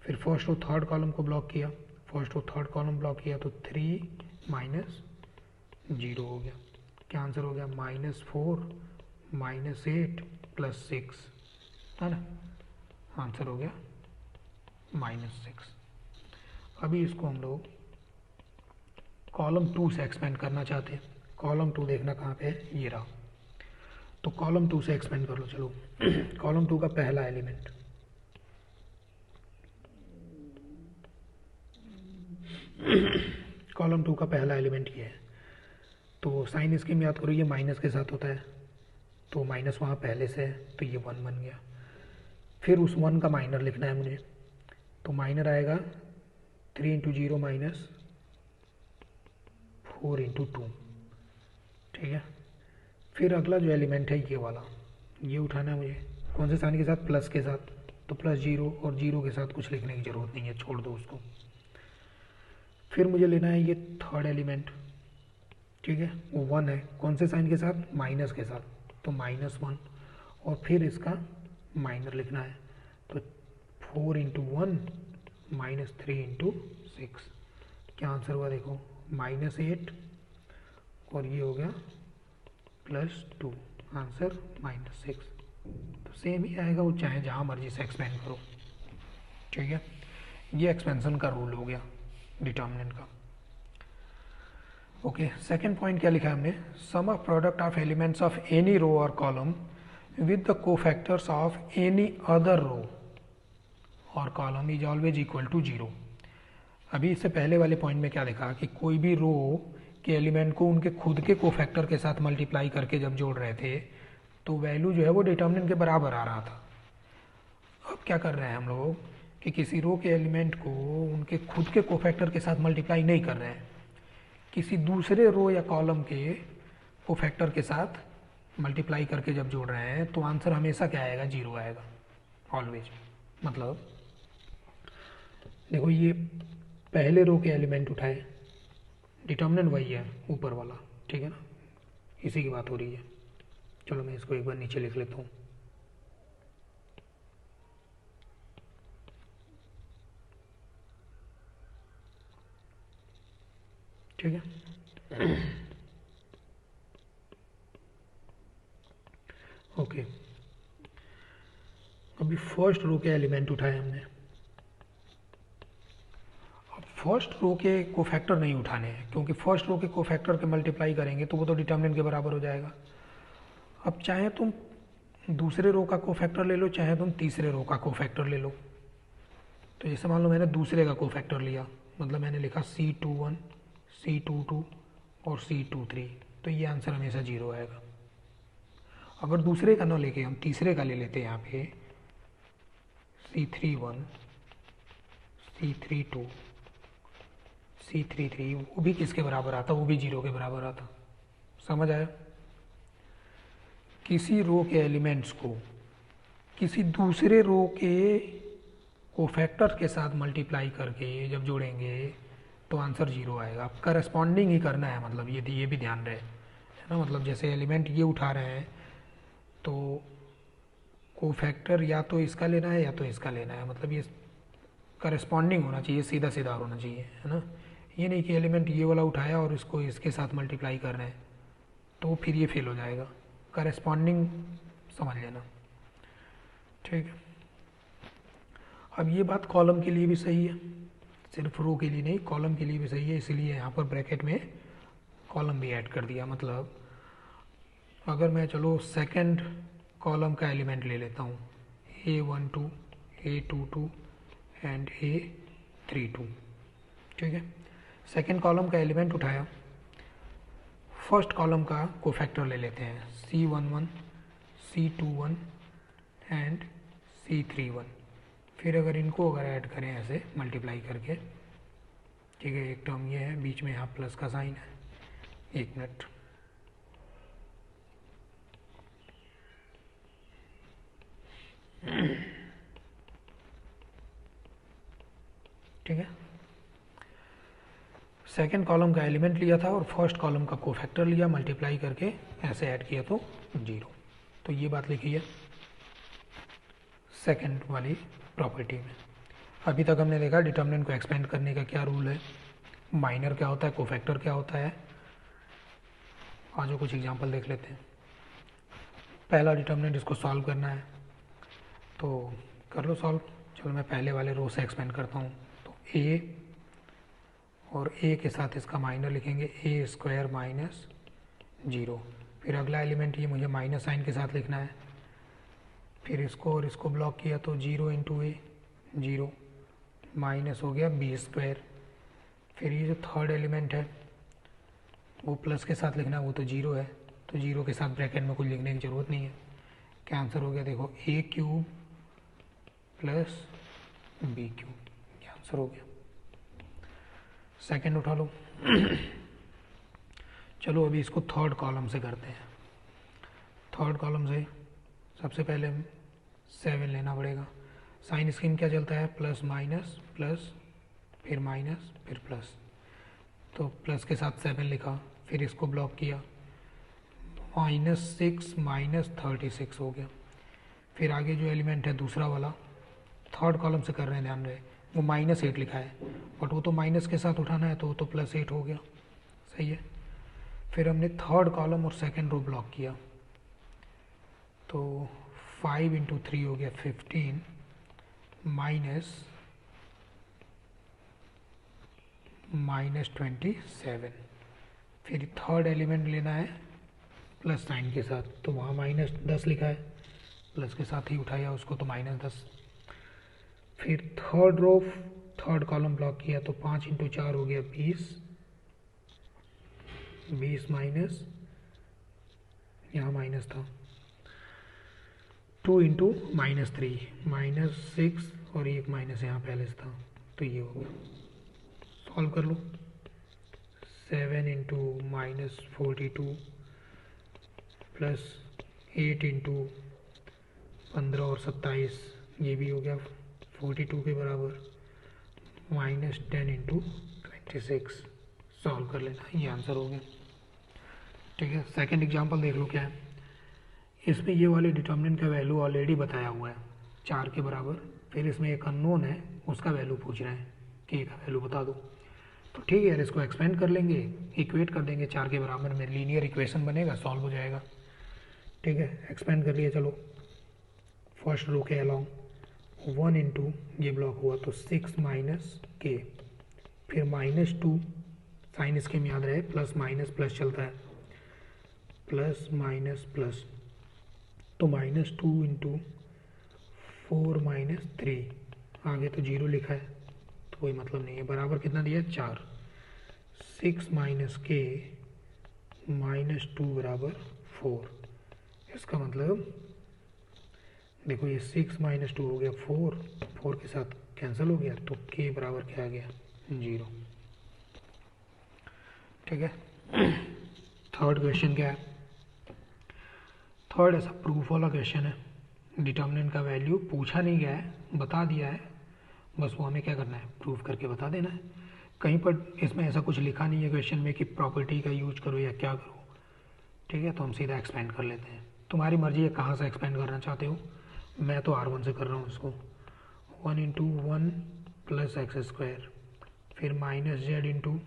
फिर फर्स्ट रो थर्ड कॉलम को ब्लॉक किया, first row third column block किया, तो 3 - 0 हो गया। क्या आंसर हो गया, -4 -8 + 6, है ना, आंसर हो गया -6। अभी इसको हम लोग कॉलम 2 से एक्सपेंड करना चाहते हैं। कॉलम 2 देखना कहाँ पे है, ये रहा, तो कॉलम 2 से एक्सपेंड कर लो। चलो कॉलम 2 का पहला एलिमेंट, कॉलम 2 का पहला एलिमेंट ये है, तो साइन स्कीम याद करो, ये माइनस के साथ होता है, तो माइनस वहाँ पहले से है, तो ये 1 बन गया। फिर उस 1 का माइनर लिखना है मुझे, तो माइनर आएगा 3 × 0 - 4 × 2। ठीक है, फिर अगला जो एलिमेंट है ये वाला, ये उठाना है मुझे, कौन से साइन के साथ, प्लस के साथ, तो +0, और 0 के साथ कुछ लिखने की ज़रूरत नहीं है, छोड़ दो उसको। फिर मुझे लेना है ये थर्ड एलिमेंट, ठीक है, वो 1 है, कौन से साइन के साथ, माइनस के साथ, तो -1, और फिर इसका माइनर लिखना है, तो 4 × 1 - 3 × 6, क्या आंसर हुआ देखो, -8 और ये हो गया +2, आंसर -6। तो सेम ही आएगा, वो चाहे जहाँ मर्जी से एक्सपेंड करो। ठीक है, ये एक्सपेंशन का रूल हो गया डिटर्मिनेंट का। ओके, सेकंड पॉइंट क्या लिखा है हमने, sum of product of elements of any row और column with the cofactors of any other row और column is always equal to 0। अभी इससे पहले वाले पॉइंट में क्या देखा कि कोई भी रो के एलिमेंट को उनके खुद के कोफैक्टर के साथ मल्टीप्लाई करके जब जोड़ रहे थे तो वैल्यू जो है वो डिटर्मिनेंट के बराबर आ रहा था। अब क्या कर रहे हैं हम लोग कि किसी रो के एलिमेंट को उनके खुद के कोफैक्टर के साथ मल्टीप्लाई नहीं कर रहे हैं, किसी दूसरे रो या कॉलम के कोफैक्टर के साथ मल्टीप्लाई करके जब जोड़ रहे हैं तो आंसर हमेशा क्या आएगा, 0 आएगा ऑलवेज। मतलब देखो, ये पहले रो के एलिमेंट उठाए, डिटर्मिनेंट वही है ऊपर वाला, ठीक है ना, इसी की बात हो रही है। चलो मैं इसको एक बार नीचे लिख लेता हूँ। ठीक है, ओके। अभी फर्स्ट रो के एलिमेंट उठाए हमने, अब फर्स्ट रो के कोफैक्टर नहीं उठाने हैं क्योंकि फर्स्ट रो के कोफैक्टर के मल्टीप्लाई करेंगे तो वो तो डिटर्मिनेंट के बराबर हो जाएगा। अब चाहे तुम दूसरे रो का कोफैक्टर ले लो, चाहे तुम तीसरे रो का कोफैक्टर ले लो। तो जैसे मान लो मैंने दूसरे का कोफैक्टर लिया, मतलब मैंने लिखा C21, C22 और C23, तो ये आंसर हमेशा 0 आएगा। अगर दूसरे का ना लेके हम तीसरे का ले लेते हैं यहाँ पे C31, C32, C33, वो भी किसके बराबर आता, वो भी 0 के बराबर आता। समझ आया? किसी रो के एलिमेंट्स को किसी दूसरे रो के कोफैक्टर के साथ मल्टीप्लाई करके जब जोड़ेंगे तो आंसर 0 आएगा। आप करस्पॉन्डिंग ही करना है, मतलब ये भी ध्यान रहे, है ना। मतलब जैसे एलिमेंट ये उठा रहे हैं तो कोफैक्टर या तो इसका लेना है या तो इसका लेना है, मतलब ये करस्पॉन्डिंग होना चाहिए, सीधा सीधा होना चाहिए, है ना। ये नहीं कि एलिमेंट ये वाला उठाया और इसको इसके साथ मल्टीप्लाई कर रहे हैं तो फिर ये फेल हो जाएगा। करस्पॉन्डिंग समझ लेना, ठीक है। अब ये बात कॉलम के लिए भी सही है, सिर्फ रो के लिए नहीं, कॉलम के लिए भी सही है, इसीलिए यहाँ पर ब्रैकेट में कॉलम भी ऐड कर दिया। मतलब अगर मैं चलो सेकंड कॉलम का एलिमेंट ले लेता हूँ, A12, A22 एंड A32, ठीक है। सेकंड कॉलम का एलिमेंट उठाया, फर्स्ट कॉलम का कोफैक्टर ले लेते हैं C11, C21 एंड C31। फिर अगर इनको अगर ऐड करें ऐसे मल्टीप्लाई करके, ठीक है, एक टर्म ये है, बीच में यहाँ प्लस का साइन है, एक मिनट, ठीक है। सेकंड कॉलम का एलिमेंट लिया था और फर्स्ट कॉलम का कोफैक्टर लिया, मल्टीप्लाई करके ऐसे ऐड किया तो 0। तो ये बात लिखी है सेकंड वाली प्रॉपर्टी में। अभी तक हमने देखा डिटर्मिनेंट को एक्सपेंड करने का क्या रूल है, माइनर क्या होता है, कोफैक्टर क्या होता है। आज जो कुछ एग्जांपल देख लेते हैं। पहला डिटर्मिनेंट, इसको सॉल्व करना है तो कर लो सॉल्व। चलो मैं पहले वाले रो से एक्सपेंड करता हूँ। तो a और a के साथ इसका माइनर लिखेंगे, A² माइनस 0। फिर अगला एलिमेंट ये मुझे माइनस साइन के साथ लिखना है, फिर इसको और इसको ब्लॉक किया तो 0 इंटू a 0 माइनस हो गया B²। फिर ये जो थर्ड एलिमेंट है वो प्लस के साथ लिखना है, वो तो 0 है, तो 0 के साथ ब्रैकेट में कुछ लिखने की ज़रूरत नहीं है। क्या आंसर हो गया देखो, A³ प्लस B³, ये आंसर हो गया। सेकंड उठा लो। चलो अभी इसको थर्ड कॉलम से करते हैं। थर्ड कॉलम से सबसे पहले 7 लेना पड़ेगा। साइन स्कीम क्या चलता है, प्लस माइनस प्लस फिर माइनस फिर प्लस, तो प्लस के साथ 7 लिखा, फिर इसको ब्लॉक किया, -6 माइनस 36 हो गया। फिर आगे जो एलिमेंट है दूसरा वाला, थर्ड कॉलम से कर रहे हैं, ध्यान रहे, वो -8 लिखा है, बट वो तो माइनस के साथ उठाना है तो वो तो +8 हो गया, सही है। फिर हमने थर्ड कॉलम और सेकंड रो ब्लॉक किया, तो 5 × 3 हो गया 15 -27। फिर थर्ड एलिमेंट लेना है प्लस साइन के साथ, तो वहाँ -10 लिखा है, प्लस के साथ ही उठाया उसको तो -10। फिर third row third column block किया, तो 5 × 4 हो गया 20 माइनस, यहाँ माइनस था, 2 × -3 -6 और एक माइनस यहाँ पहले से था, तो ये हो गया। सॉल्व कर लो, 7 × -42 प्लस 8 × 15 और 27, ये भी हो गया 42 के बराबर, -10 × 26। सॉल्व कर लेना, ये आंसर हो गया। ठीक है, सेकंड एग्जांपल देख लो क्या है। इसमें ये वाले डिटर्मिनेंट का वैल्यू ऑलरेडी बताया हुआ है 4 के बराबर, फिर इसमें एक अननोन है उसका वैल्यू पूछ रहे हैं कि का वैल्यू बता दो। तो ठीक है यार, इसको एक्सपेंड कर लेंगे, इक्वेट कर देंगे 4 के बराबर में, लीनियर इक्वेशन बनेगा, सॉल्व हो जाएगा। ठीक है, एक्सपेंड कर लिया। चलो फर्स्ट रो के अलॉन्ग 1 × ये ब्लॉक हुआ तो 6 - k, फिर -2, साइन इसके में याद रहे प्लस माइनस प्लस चलता है, प्लस माइनस प्लस, तो -2 × 4 - 3, आगे तो 0 लिखा है तो कोई मतलब नहीं है, बराबर कितना दिया है 4। 6 - k -2 बराबर 4। इसका मतलब देखो ये 6 - 2 हो गया 4, 4 के साथ कैंसिल हो गया, तो k बराबर क्या आ गया 0। ठीक है, थर्ड क्वेश्चन क्या है। थर्ड ऐसा प्रूफ वाला क्वेश्चन है, डिटर्मिनेंट का वैल्यू पूछा नहीं गया है, बता दिया है, बस वो हमें क्या करना है, प्रूफ करके बता देना है। कहीं पर इसमें ऐसा कुछ लिखा नहीं है क्वेश्चन में कि प्रॉपर्टी का यूज करो या क्या करो। ठीक है, तो हम सीधा एक्सपेंड कर लेते हैं, तुम्हारी मर्जी है कहाँ से एक्सपेंड करना चाहते हो। मैं तो R1 से कर रहा हूँ इसको। 1 × 1 + x², फिर -z ×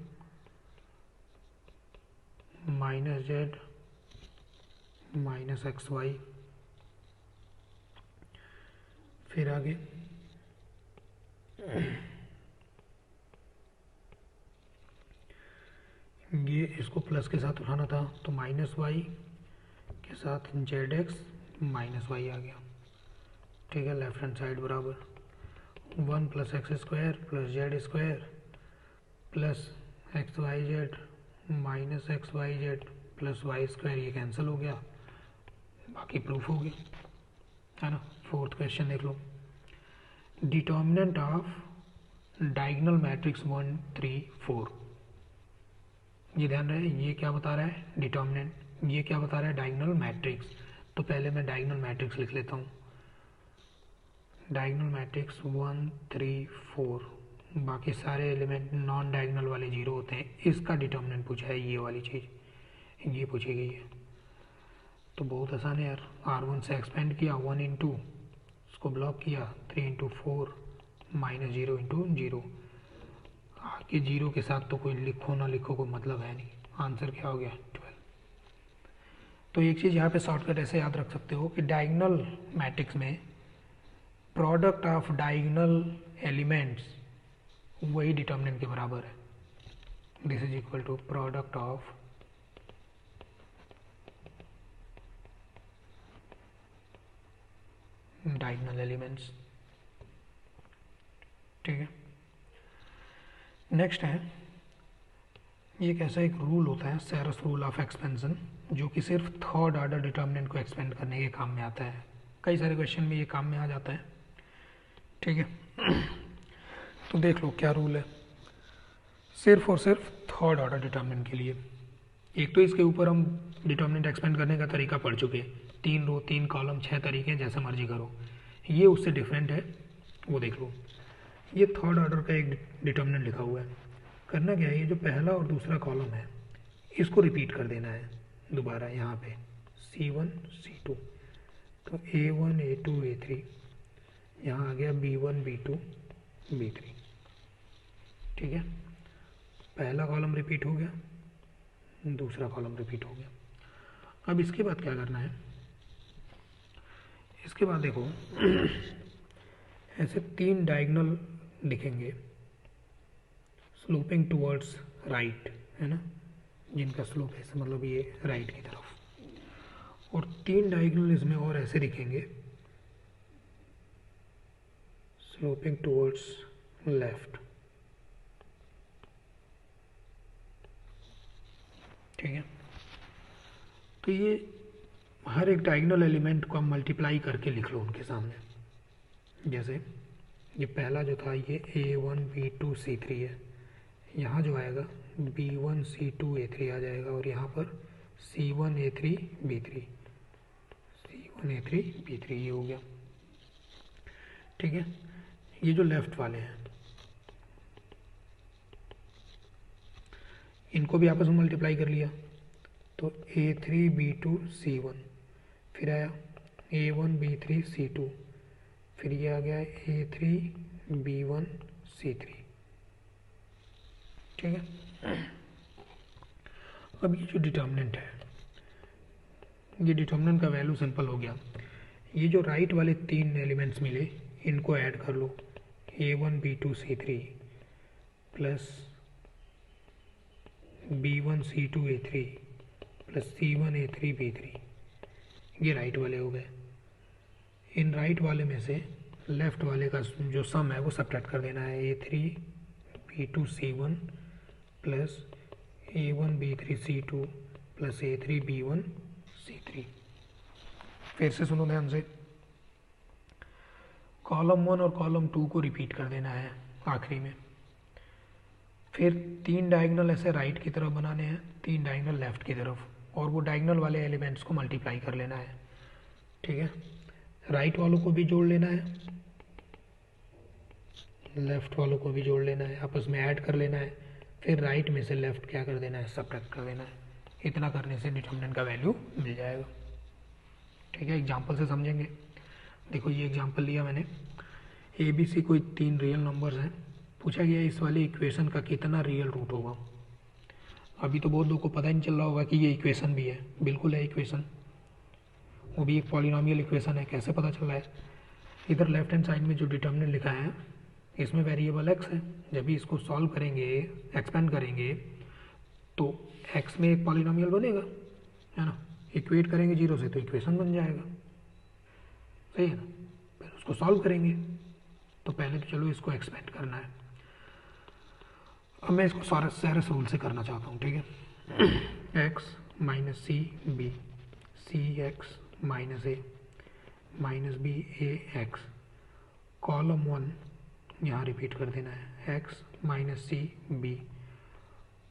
-z -xy, फिर आगे ये इसको प्लस के साथ उठाना था, तो -y के साथ zx -y आ गया। ठीक है, लेफ्ट हैंड साइड बराबर 1 + x² + z² plus xyz -xyz plus y², ये कैंसिल हो गया, बाकी प्रूफ हो गया, है ना। फोर्थ क्वेश्चन देख लो, डिटर्मिनेंट ऑफ डायगोनल मैट्रिक्स 1 3 4। ये ध्यान रहे, ये क्या बता रहा है डिटर्मिनेंट, ये क्या बता रहा है डायगोनल मैट्रिक्स। तो पहले मैं डायगोनल मैट्रिक्स लिख लेता हूँ, डायगोनल मैट्रिक्स 1 3 4, बाकी सारे एलिमेंट नॉन डायगोनल वाले 0 होते हैं। इसका डिटर्मिनेंट पूछा है, ये वाली चीज़ ये पूछी गई है। तो बहुत आसान है यार, R1 से एक्सपेंड किया 1 × उसको ब्लॉक किया 3 × 4 -0 × 0, आगे 0 के साथ तो कोई लिखो ना लिखो कोई मतलब है नहीं, आंसर क्या हो गया 12। तो एक चीज़ यहाँ पे शॉर्टकट ऐसे याद रख सकते हो कि डायगोनल मैट्रिक्स में प्रोडक्ट ऑफ डायगोनल एलिमेंट्स वही डिटर्मिनेंट के बराबर है। This is equal to product of diagonal elements. ठीक है, नेक्स्ट है, ये कैसा एक रूल होता है, सेरस रूल ऑफ एक्सपेंशन, जो कि सिर्फ थर्ड ऑर्डर डिटर्मिनेंट को एक्सपेंड करने के काम में आता है। कई सारे क्वेश्चन में ये काम में आ जाता है। ठीक है, तो देख लो क्या रूल है, सिर्फ और सिर्फ थर्ड ऑर्डर डिटर्मिनेंट के लिए। एक तो इसके ऊपर हम डिटर्मिनेंट एक्सपेंड करने का तरीका पढ़ चुके हैं, 3 रो 3 कॉलम 6 तरीके, जैसे मर्जी करो। ये उससे डिफरेंट है, वो देख लो। ये थर्ड ऑर्डर का एक डिटर्मिनेंट लिखा हुआ है, करना क्या है, ये जो पहला और दूसरा कॉलम है इसको रिपीट कर देना है दोबारा, यहाँ पे C1 C2, तो A1 A2 A3, यहाँ आ गया B1 B2 B3। ठीक है, पहला कॉलम रिपीट हो गया, दूसरा कॉलम रिपीट हो गया। अब इसके बाद क्या करना है, इसके बाद देखो ऐसे 3 डायगोनल दिखेंगे स्लोपिंग टुवर्ड्स राइट, है ना, जिनका स्लोप ऐसे मतलब ये राइट की तरफ, और 3 डायगोनल इसमें और ऐसे दिखेंगे स्लोपिंग टुवर्ड्स लेफ्ट। ठीक है, तो ये हर एक डायगोनल एलिमेंट को हम मल्टीप्लाई करके लिख लो उनके सामने। जैसे ये पहला जो था ये A1 B2 C3 है, यहाँ जो आएगा B1 C2 A3 आ जाएगा, और यहाँ पर C1 A3 B3, C1 A3 B3 ये हो गया। ठीक है, ये जो लेफ्ट वाले हैं इनको भी आपस में मल्टीप्लाई कर लिया, तो A3 B2 C1, फिर आया A1 B3 C2, फिर ये आ गया A3 B1 C3। ठीक है, अब ये जो डिटर्मिनेंट है, ये डिटर्मिनेंट का वैल्यू सिंपल हो गया। ये जो राइट वाले 3 एलिमेंट्स मिले इनको ऐड कर लो, A1 B2 C3 plus B1 C2 A3 plus C1 A3 B3, ये राइट वाले हो गए। इन राइट वाले में से लेफ्ट वाले का जो सम है वो सब्ट्रैक्ट कर देना है, A3 B2 C1 plus A1 B3 C2 plus A3 B1 C3। फिर से सुनो ध्यान से, कॉलम 1 और कॉलम 2 को रिपीट कर देना है आखिरी में, फिर 3 डायगोनल ऐसे राइट की तरफ बनाने हैं, 3 डायगोनल लेफ्ट की तरफ, और वो डायगोनल वाले एलिमेंट्स को मल्टीप्लाई कर लेना है। ठीक है, राइट वालों को भी जोड़ लेना है, लेफ्ट वालों को भी जोड़ लेना है, आपस में ऐड कर लेना है, फिर राइट में से लेफ्ट क्या कर देना है, सब्ट्रैक्ट कर देना है। इतना करने से डिटर्मिनेंट का वैल्यू मिल जाएगा। ठीक है, एग्जाम्पल से समझेंगे। देखो ये एग्जाम्पल लिया मैंने, ABC कोई 3 रियल नंबर्स हैं, पूछा गया इस वाले इक्वेशन का कितना रियल रूट होगा। अभी तो बहुत लोगों को पता ही नहीं चल रहा होगा कि ये इक्वेशन भी है, बिल्कुल है इक्वेशन, वो भी एक पॉलिनॉमियल इक्वेशन है। कैसे पता चल रहा है, इधर लेफ्ट हैंड साइड में जो डिटर्मिनेंट लिखा है इसमें वेरिएबल x है, जब भी इसको सॉल्व करेंगे, एक्सपेंड करेंगे, तो x में एक पॉलिनॉमियल बनेगा, है ना, इक्वेट करेंगे 0 से तो इक्वेशन बन जाएगा, सही है ना। फिर उसको सॉल्व करेंगे, तो पहले तो चलो इसको एक्सपेंड करना है। अब मैं इसको सेरस रूल से करना चाहता हूँ। ठीक है, x minus C B, C X minus A minus B A X, column 1 यहाँ रिपीट कर देना है, x minus C B,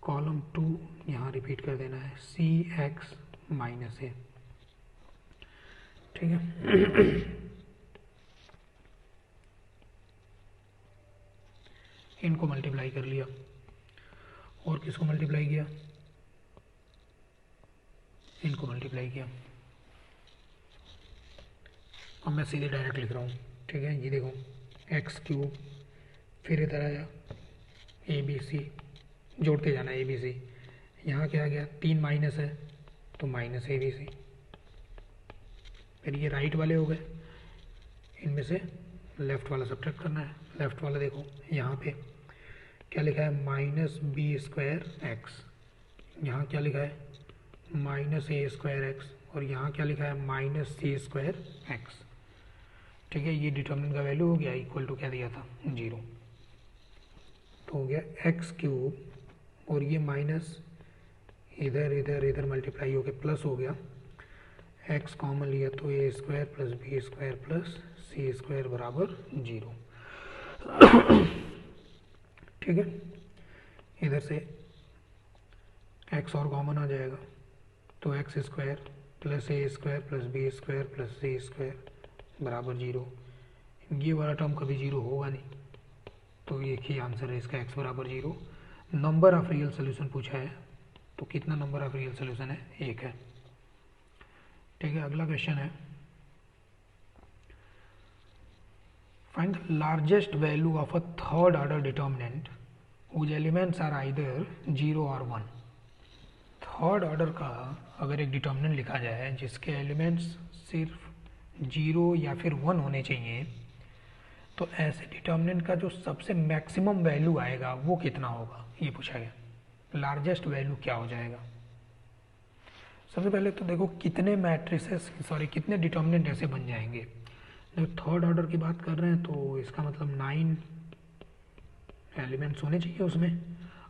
column 2 यहाँ रिपीट कर देना है, सी एक्स माइनस ए। ठीक है, इनको मल्टीप्लाई कर लिया, और किसको मल्टीप्लाई किया, इनको मल्टीप्लाई किया। अब मैं सीधे डायरेक्ट लिख रहा हूँ। ठीक है, ये देखो x3, फिर इधर आया ABC, जोड़ते जाना ABC, यहाँ क्या आ गया 3 माइनस है तो माइनस ABC, फिर ये राइट वाले हो गए, इनमें से लेफ्ट वाला सब्ट्रैक्ट करना है। लेफ्ट वाला देखो यहाँ पे क्या लिखा है, माइनस बी स्क्वायर एक्स, यहाँ क्या लिखा है माइनस ए स्क्वायर एक्स, और यहाँ क्या लिखा है माइनस सी स्क्वायर एक्स। ठीक है, ये डिटर्मिनेंट का वैल्यू हो गया, इक्वल टू क्या दिया था 0, तो हो गया x3, और ये माइनस इधर इधर इधर मल्टीप्लाई हो गया प्लस हो गया, x कॉमन लिया तो a square plus b square plus c square बराबर 0। ठीक है, इधर से x और कॉमन आ जाएगा, तो x square plus a square plus b square plus c square बराबर 0। ये वाला टर्म कभी 0 होगा नहीं, तो एक ही आंसर है इसका, x बराबर 0। नंबर ऑफ रियल सोल्यूशन पूछा है, तो कितना नंबर ऑफ रियल सोल्यूशन है, 1 है। ठीक है, अगला क्वेश्चन है, find the largest value of a third order determinant whose elements are either 0 और 1। थर्ड ऑर्डर का अगर एक डिटर्मिनेंट लिखा जाए जिसके एलिमेंट्स सिर्फ 0 या फिर 1 होने चाहिए, तो ऐसे डिटर्मिनेंट का जो सबसे मैक्सिमम वैल्यू आएगा वो कितना होगा, ये पूछा गया। लार्जेस्ट वैल्यू क्या हो जाएगा। सबसे पहले तो देखो कितने मैट्रिसेस कितने डिटर्मिनेंट ऐसे बन जाएंगे। जब थर्ड ऑर्डर की बात कर रहे हैं तो इसका मतलब 9 एलिमेंट्स होने चाहिए उसमें।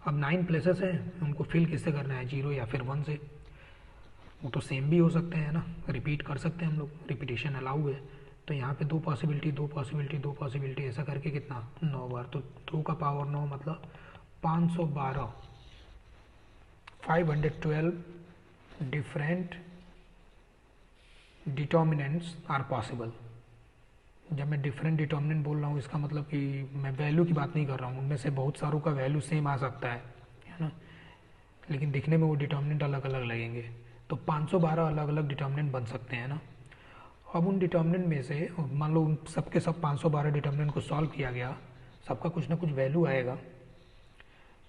अब 9 प्लेसेस हैं, उनको फिल किससे करना है, 0 या फिर 1 से। वो तो सेम भी हो सकते हैं ना, रिपीट कर सकते हैं हम लोग, रिपीटेशन अलाउ है। तो यहाँ पे दो पॉसिबिलिटी ऐसा करके कितना 9 बार, तो 2 का पावर 9 मतलब 512 512 डिफरेंट डिटर्मिनेंट्स आर पॉसिबल। जब मैं डिफरेंट डिटर्मिनेंट बोल रहा हूँ इसका मतलब कि मैं वैल्यू की बात नहीं कर रहा हूँ, उनमें से बहुत सारों का वैल्यू सेम आ सकता है ना, लेकिन दिखने में वो डिटर्मिनेंट अलग अलग लगेंगे। तो 512 अलग अलग डिटर्मिनेंट बन सकते हैं ना। अब उन डिटर्मिनेंट में से मान लो उन सबके सब 512 डिटर्मिनेंट को सॉल्व किया गया, सबका कुछ ना कुछ वैल्यू आएगा।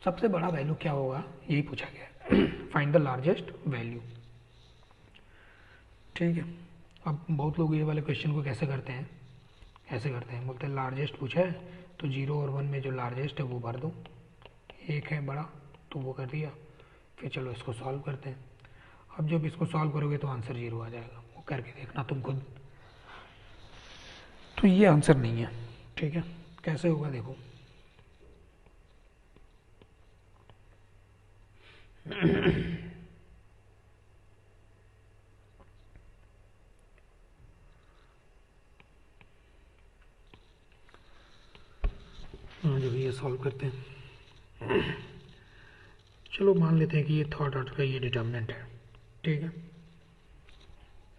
सबसे बड़ा वैल्यू क्या होगा यही पूछा गया, फाइंड द लार्जेस्ट वैल्यू। ठीक है। अब बहुत लोग ये वाले क्वेश्चन को कैसे करते हैं, बोलते हैं लार्जेस्ट पूछा है तो 0 और 1 में जो लार्जेस्ट है वो भर दो, एक है बड़ा तो वो कर दिया, फिर चलो इसको सॉल्व करते हैं। अब जब इसको सॉल्व करोगे तो आंसर 0 आ जाएगा, वो करके देखना तुम खुद। तो ये आंसर नहीं है। ठीक है, कैसे होगा देखो। जो भी ये सॉल्व करते हैं। चलो मान लेते हैं कि ये थर्ड ऑर्डर का ये डिटर्मिनेंट है। ठीक है,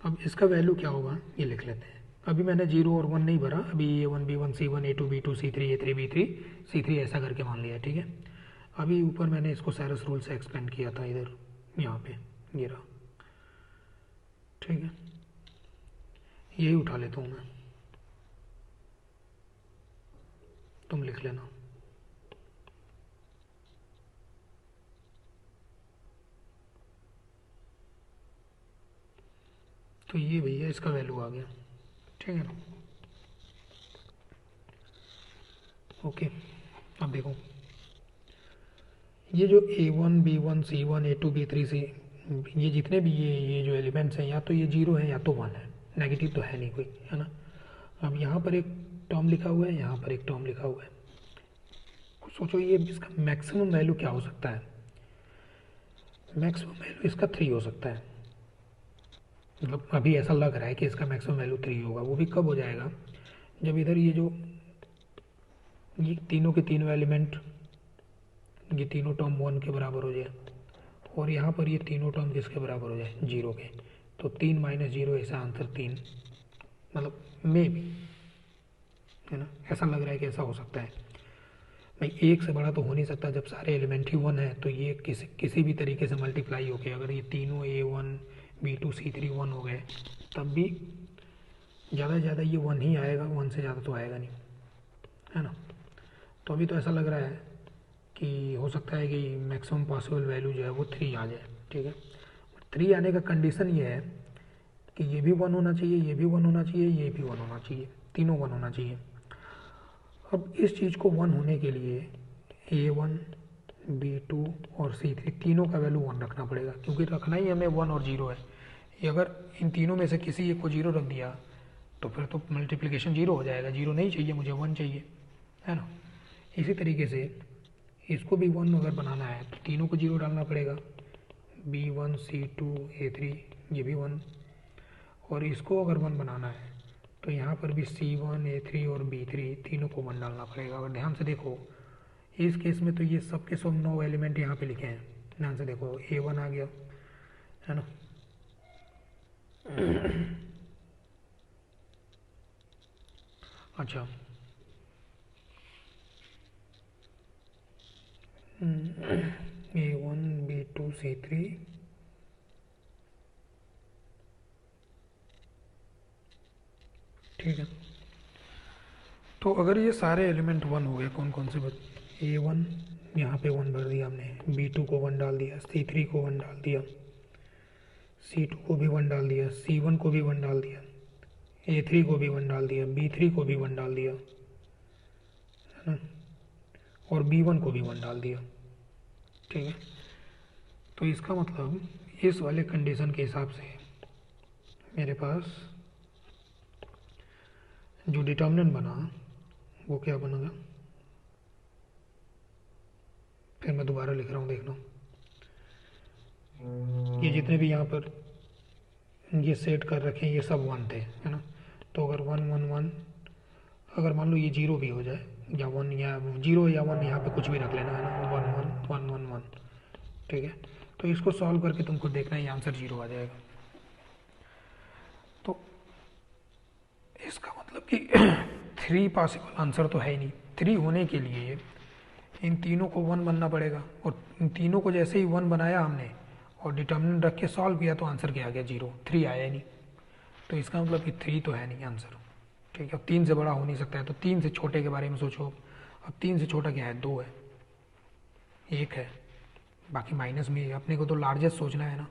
अब इसका वैल्यू क्या होगा ये लिख लेते हैं। अभी मैंने 0 और 1 नहीं भरा, अभी A1 B1 C1 A2 B2 C3 A3 B3 C3 ऐसा करके मान लिया। ठीक है, अभी ऊपर मैंने इसको सैरस रूल से एक्सपेंड किया था, इधर यहाँ पे ये रहा। ठीक है, यही उठा लेता हूँ मैं, तुम लिख लेना। तो ये भैया इसका वैल्यू आ गया। ठीक है ना, ओके। अब देखो ये जो A1 B1 C1 A2 B3 C, ये जितने भी ये जो एलिमेंट्स हैं या तो ये 0 है या तो 1 है, नेगेटिव तो है नहीं कोई, है ना। अब यहाँ पर एक टर्म लिखा हुआ है, यहाँ पर एक टर्म लिखा हुआ है। सोचो ये इसका मैक्सिमम वैल्यू क्या हो सकता है। मैक्सिमम वैल्यू इसका 3 हो सकता है, मतलब अभी ऐसा लग रहा है कि इसका मैक्सिमम वैल्यू 3 होगा। वो भी कब हो जाएगा, जब इधर ये जो ये तीनों के तीनों एलिमेंट, ये तीनों टर्म 1 के बराबर हो जाए और यहाँ पर ये तीनों टर्म किसके बराबर हो जाए, 0 के। तो 3 - 0 ऐसा आंसर 3, मतलब मे भी, है ना। ऐसा लग रहा है कि ऐसा हो सकता है भाई, एक से बड़ा तो हो नहीं सकता। जब सारे एलिमेंट ही 1 है तो ये किसी भी तरीके से मल्टीप्लाई होके अगर ये तीनों A1 B2 C3 1 हो गए, तब भी ज़्यादा से ज़्यादा ये 1 ही आएगा, 1 से ज़्यादा तो आएगा नहीं, है ना। तो अभी तो ऐसा लग रहा है कि हो सकता है कि मैक्सिमम पॉसिबल वैल्यू जो है वो 3 आ जाए। ठीक है, 3 आने का कंडीशन ये है कि ये भी 1 होना चाहिए, ये भी 1 होना चाहिए, ये भी 1 होना चाहिए, तीनों 1 होना चाहिए। अब इस चीज़ को 1 होने के लिए A1 B2 और C3 तीनों का वैल्यू 1 रखना पड़ेगा, क्योंकि रखना ही हमें 1 और 0 है। ये अगर इन तीनों में से किसी एक को 0 रख दिया तो फिर तो मल्टीप्लिकेशन 0 हो जाएगा। 0 नहीं चाहिए मुझे, 1 चाहिए, है ना। इसी तरीके से इसको भी 1 अगर बनाना है तो तीनों को 0 डालना पड़ेगा। B1 C2 A3 ये भी 1, और इसको अगर 1 बनाना है तो यहाँ पर भी C1 A3 और B3 तीनों को 1 डालना पड़ेगा। अगर ध्यान से देखो इस केस में तो ये सब के सब 9 एलिमेंट यहाँ पे लिखे हैं, ध्यान से देखो A1 आ गया, है ना। अच्छा, A1 B2 C3 ठीक है। तो अगर ये सारे एलिमेंट 1 हो गए, कौन कौन से A1 यहाँ पे 1 भर दिया हमने, B2 को 1 डाल दिया, C3 को 1 डाल दिया, C2 को भी 1 डाल दिया, C1 को भी 1 डाल दिया, A3 को भी 1 डाल दिया, B3 को भी 1 डाल दिया, है ना, और B1 को भी 1 डाल दिया। ठीक है, तो इसका मतलब इस वाले कंडीशन के हिसाब से मेरे पास जो डिटर्मिनेंट बना वो क्या बनेगा, फिर मैं दोबारा लिख रहा हूँ, देखना ये जितने भी यहाँ पर ये सेट कर रखे हैं ये सब 1 थे, है ना। तो अगर 1 1 1, अगर मान लो ये 0 भी हो जाए या 1 या 0 या 1, यहाँ पे कुछ भी रख लेना, है ना, 1 1 1 1 1। ठीक है, तो इसको सॉल्व करके तुमको देखना है, ये आंसर 0 आ जाएगा। तो इसका मतलब कि 3 पॉसिबल आंसर तो है ही नहीं। 3 होने के लिए इन तीनों को 1 बनना पड़ेगा, और इन तीनों को जैसे ही 1 बनाया हमने और डिटर्मिनेंट रख के सॉल्व किया तो आंसर क्या आ गया, 0। 3 आया ही नहीं, तो इसका मतलब कि 3 तो है नहीं आंसर। ठीक है, अब 3 से बड़ा हो नहीं सकता है, तो 3 से छोटे के बारे में सोचो। अब 3 से छोटा क्या है, 2 है, 1 है, बाकी माइनस में अपने को तो लार्जेस्ट सोचना है ना,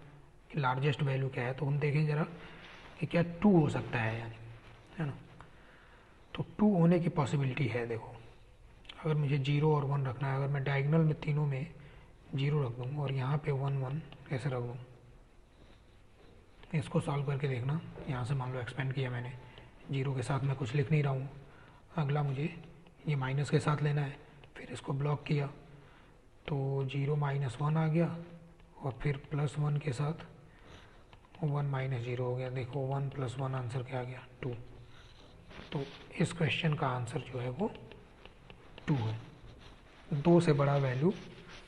कि लार्जेस्ट वैल्यू क्या है। तो हम देखें ज़रा कि क्या 2 हो सकता है, यानी, है ना। तो 2 होने की पॉसिबिलिटी है। देखो, अगर मुझे 0 और 1 रखना है, अगर मैं डायगोनल में तीनों में 0 रख दूँ और यहाँ पे 1 1 ऐसे रख दूँ, इसको सॉल्व करके देखना। यहाँ से मान लो एक्सपेंड किया मैंने, 0 के साथ मैं कुछ लिख नहीं रहा हूँ, अगला मुझे ये माइनस के साथ लेना है, फिर इसको ब्लॉक किया तो 0 -1 आ गया, और फिर +1 के साथ 1 -0 हो गया। देखो 1 + 1 आंसर क्या आ गया, 2। तो इस क्वेश्चन का आंसर जो है वो 2 है। 2 से बड़ा वैल्यू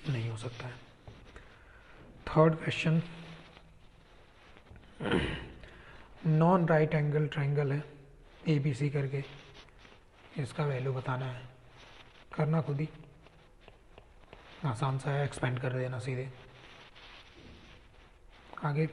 नहीं हो सकता है। Third question, non right angle triangle है ABC करके, इसका वैल्यू बताना है। करना खुद ही, आसान सा है, एक्सपेंड कर देना सीधे। आगे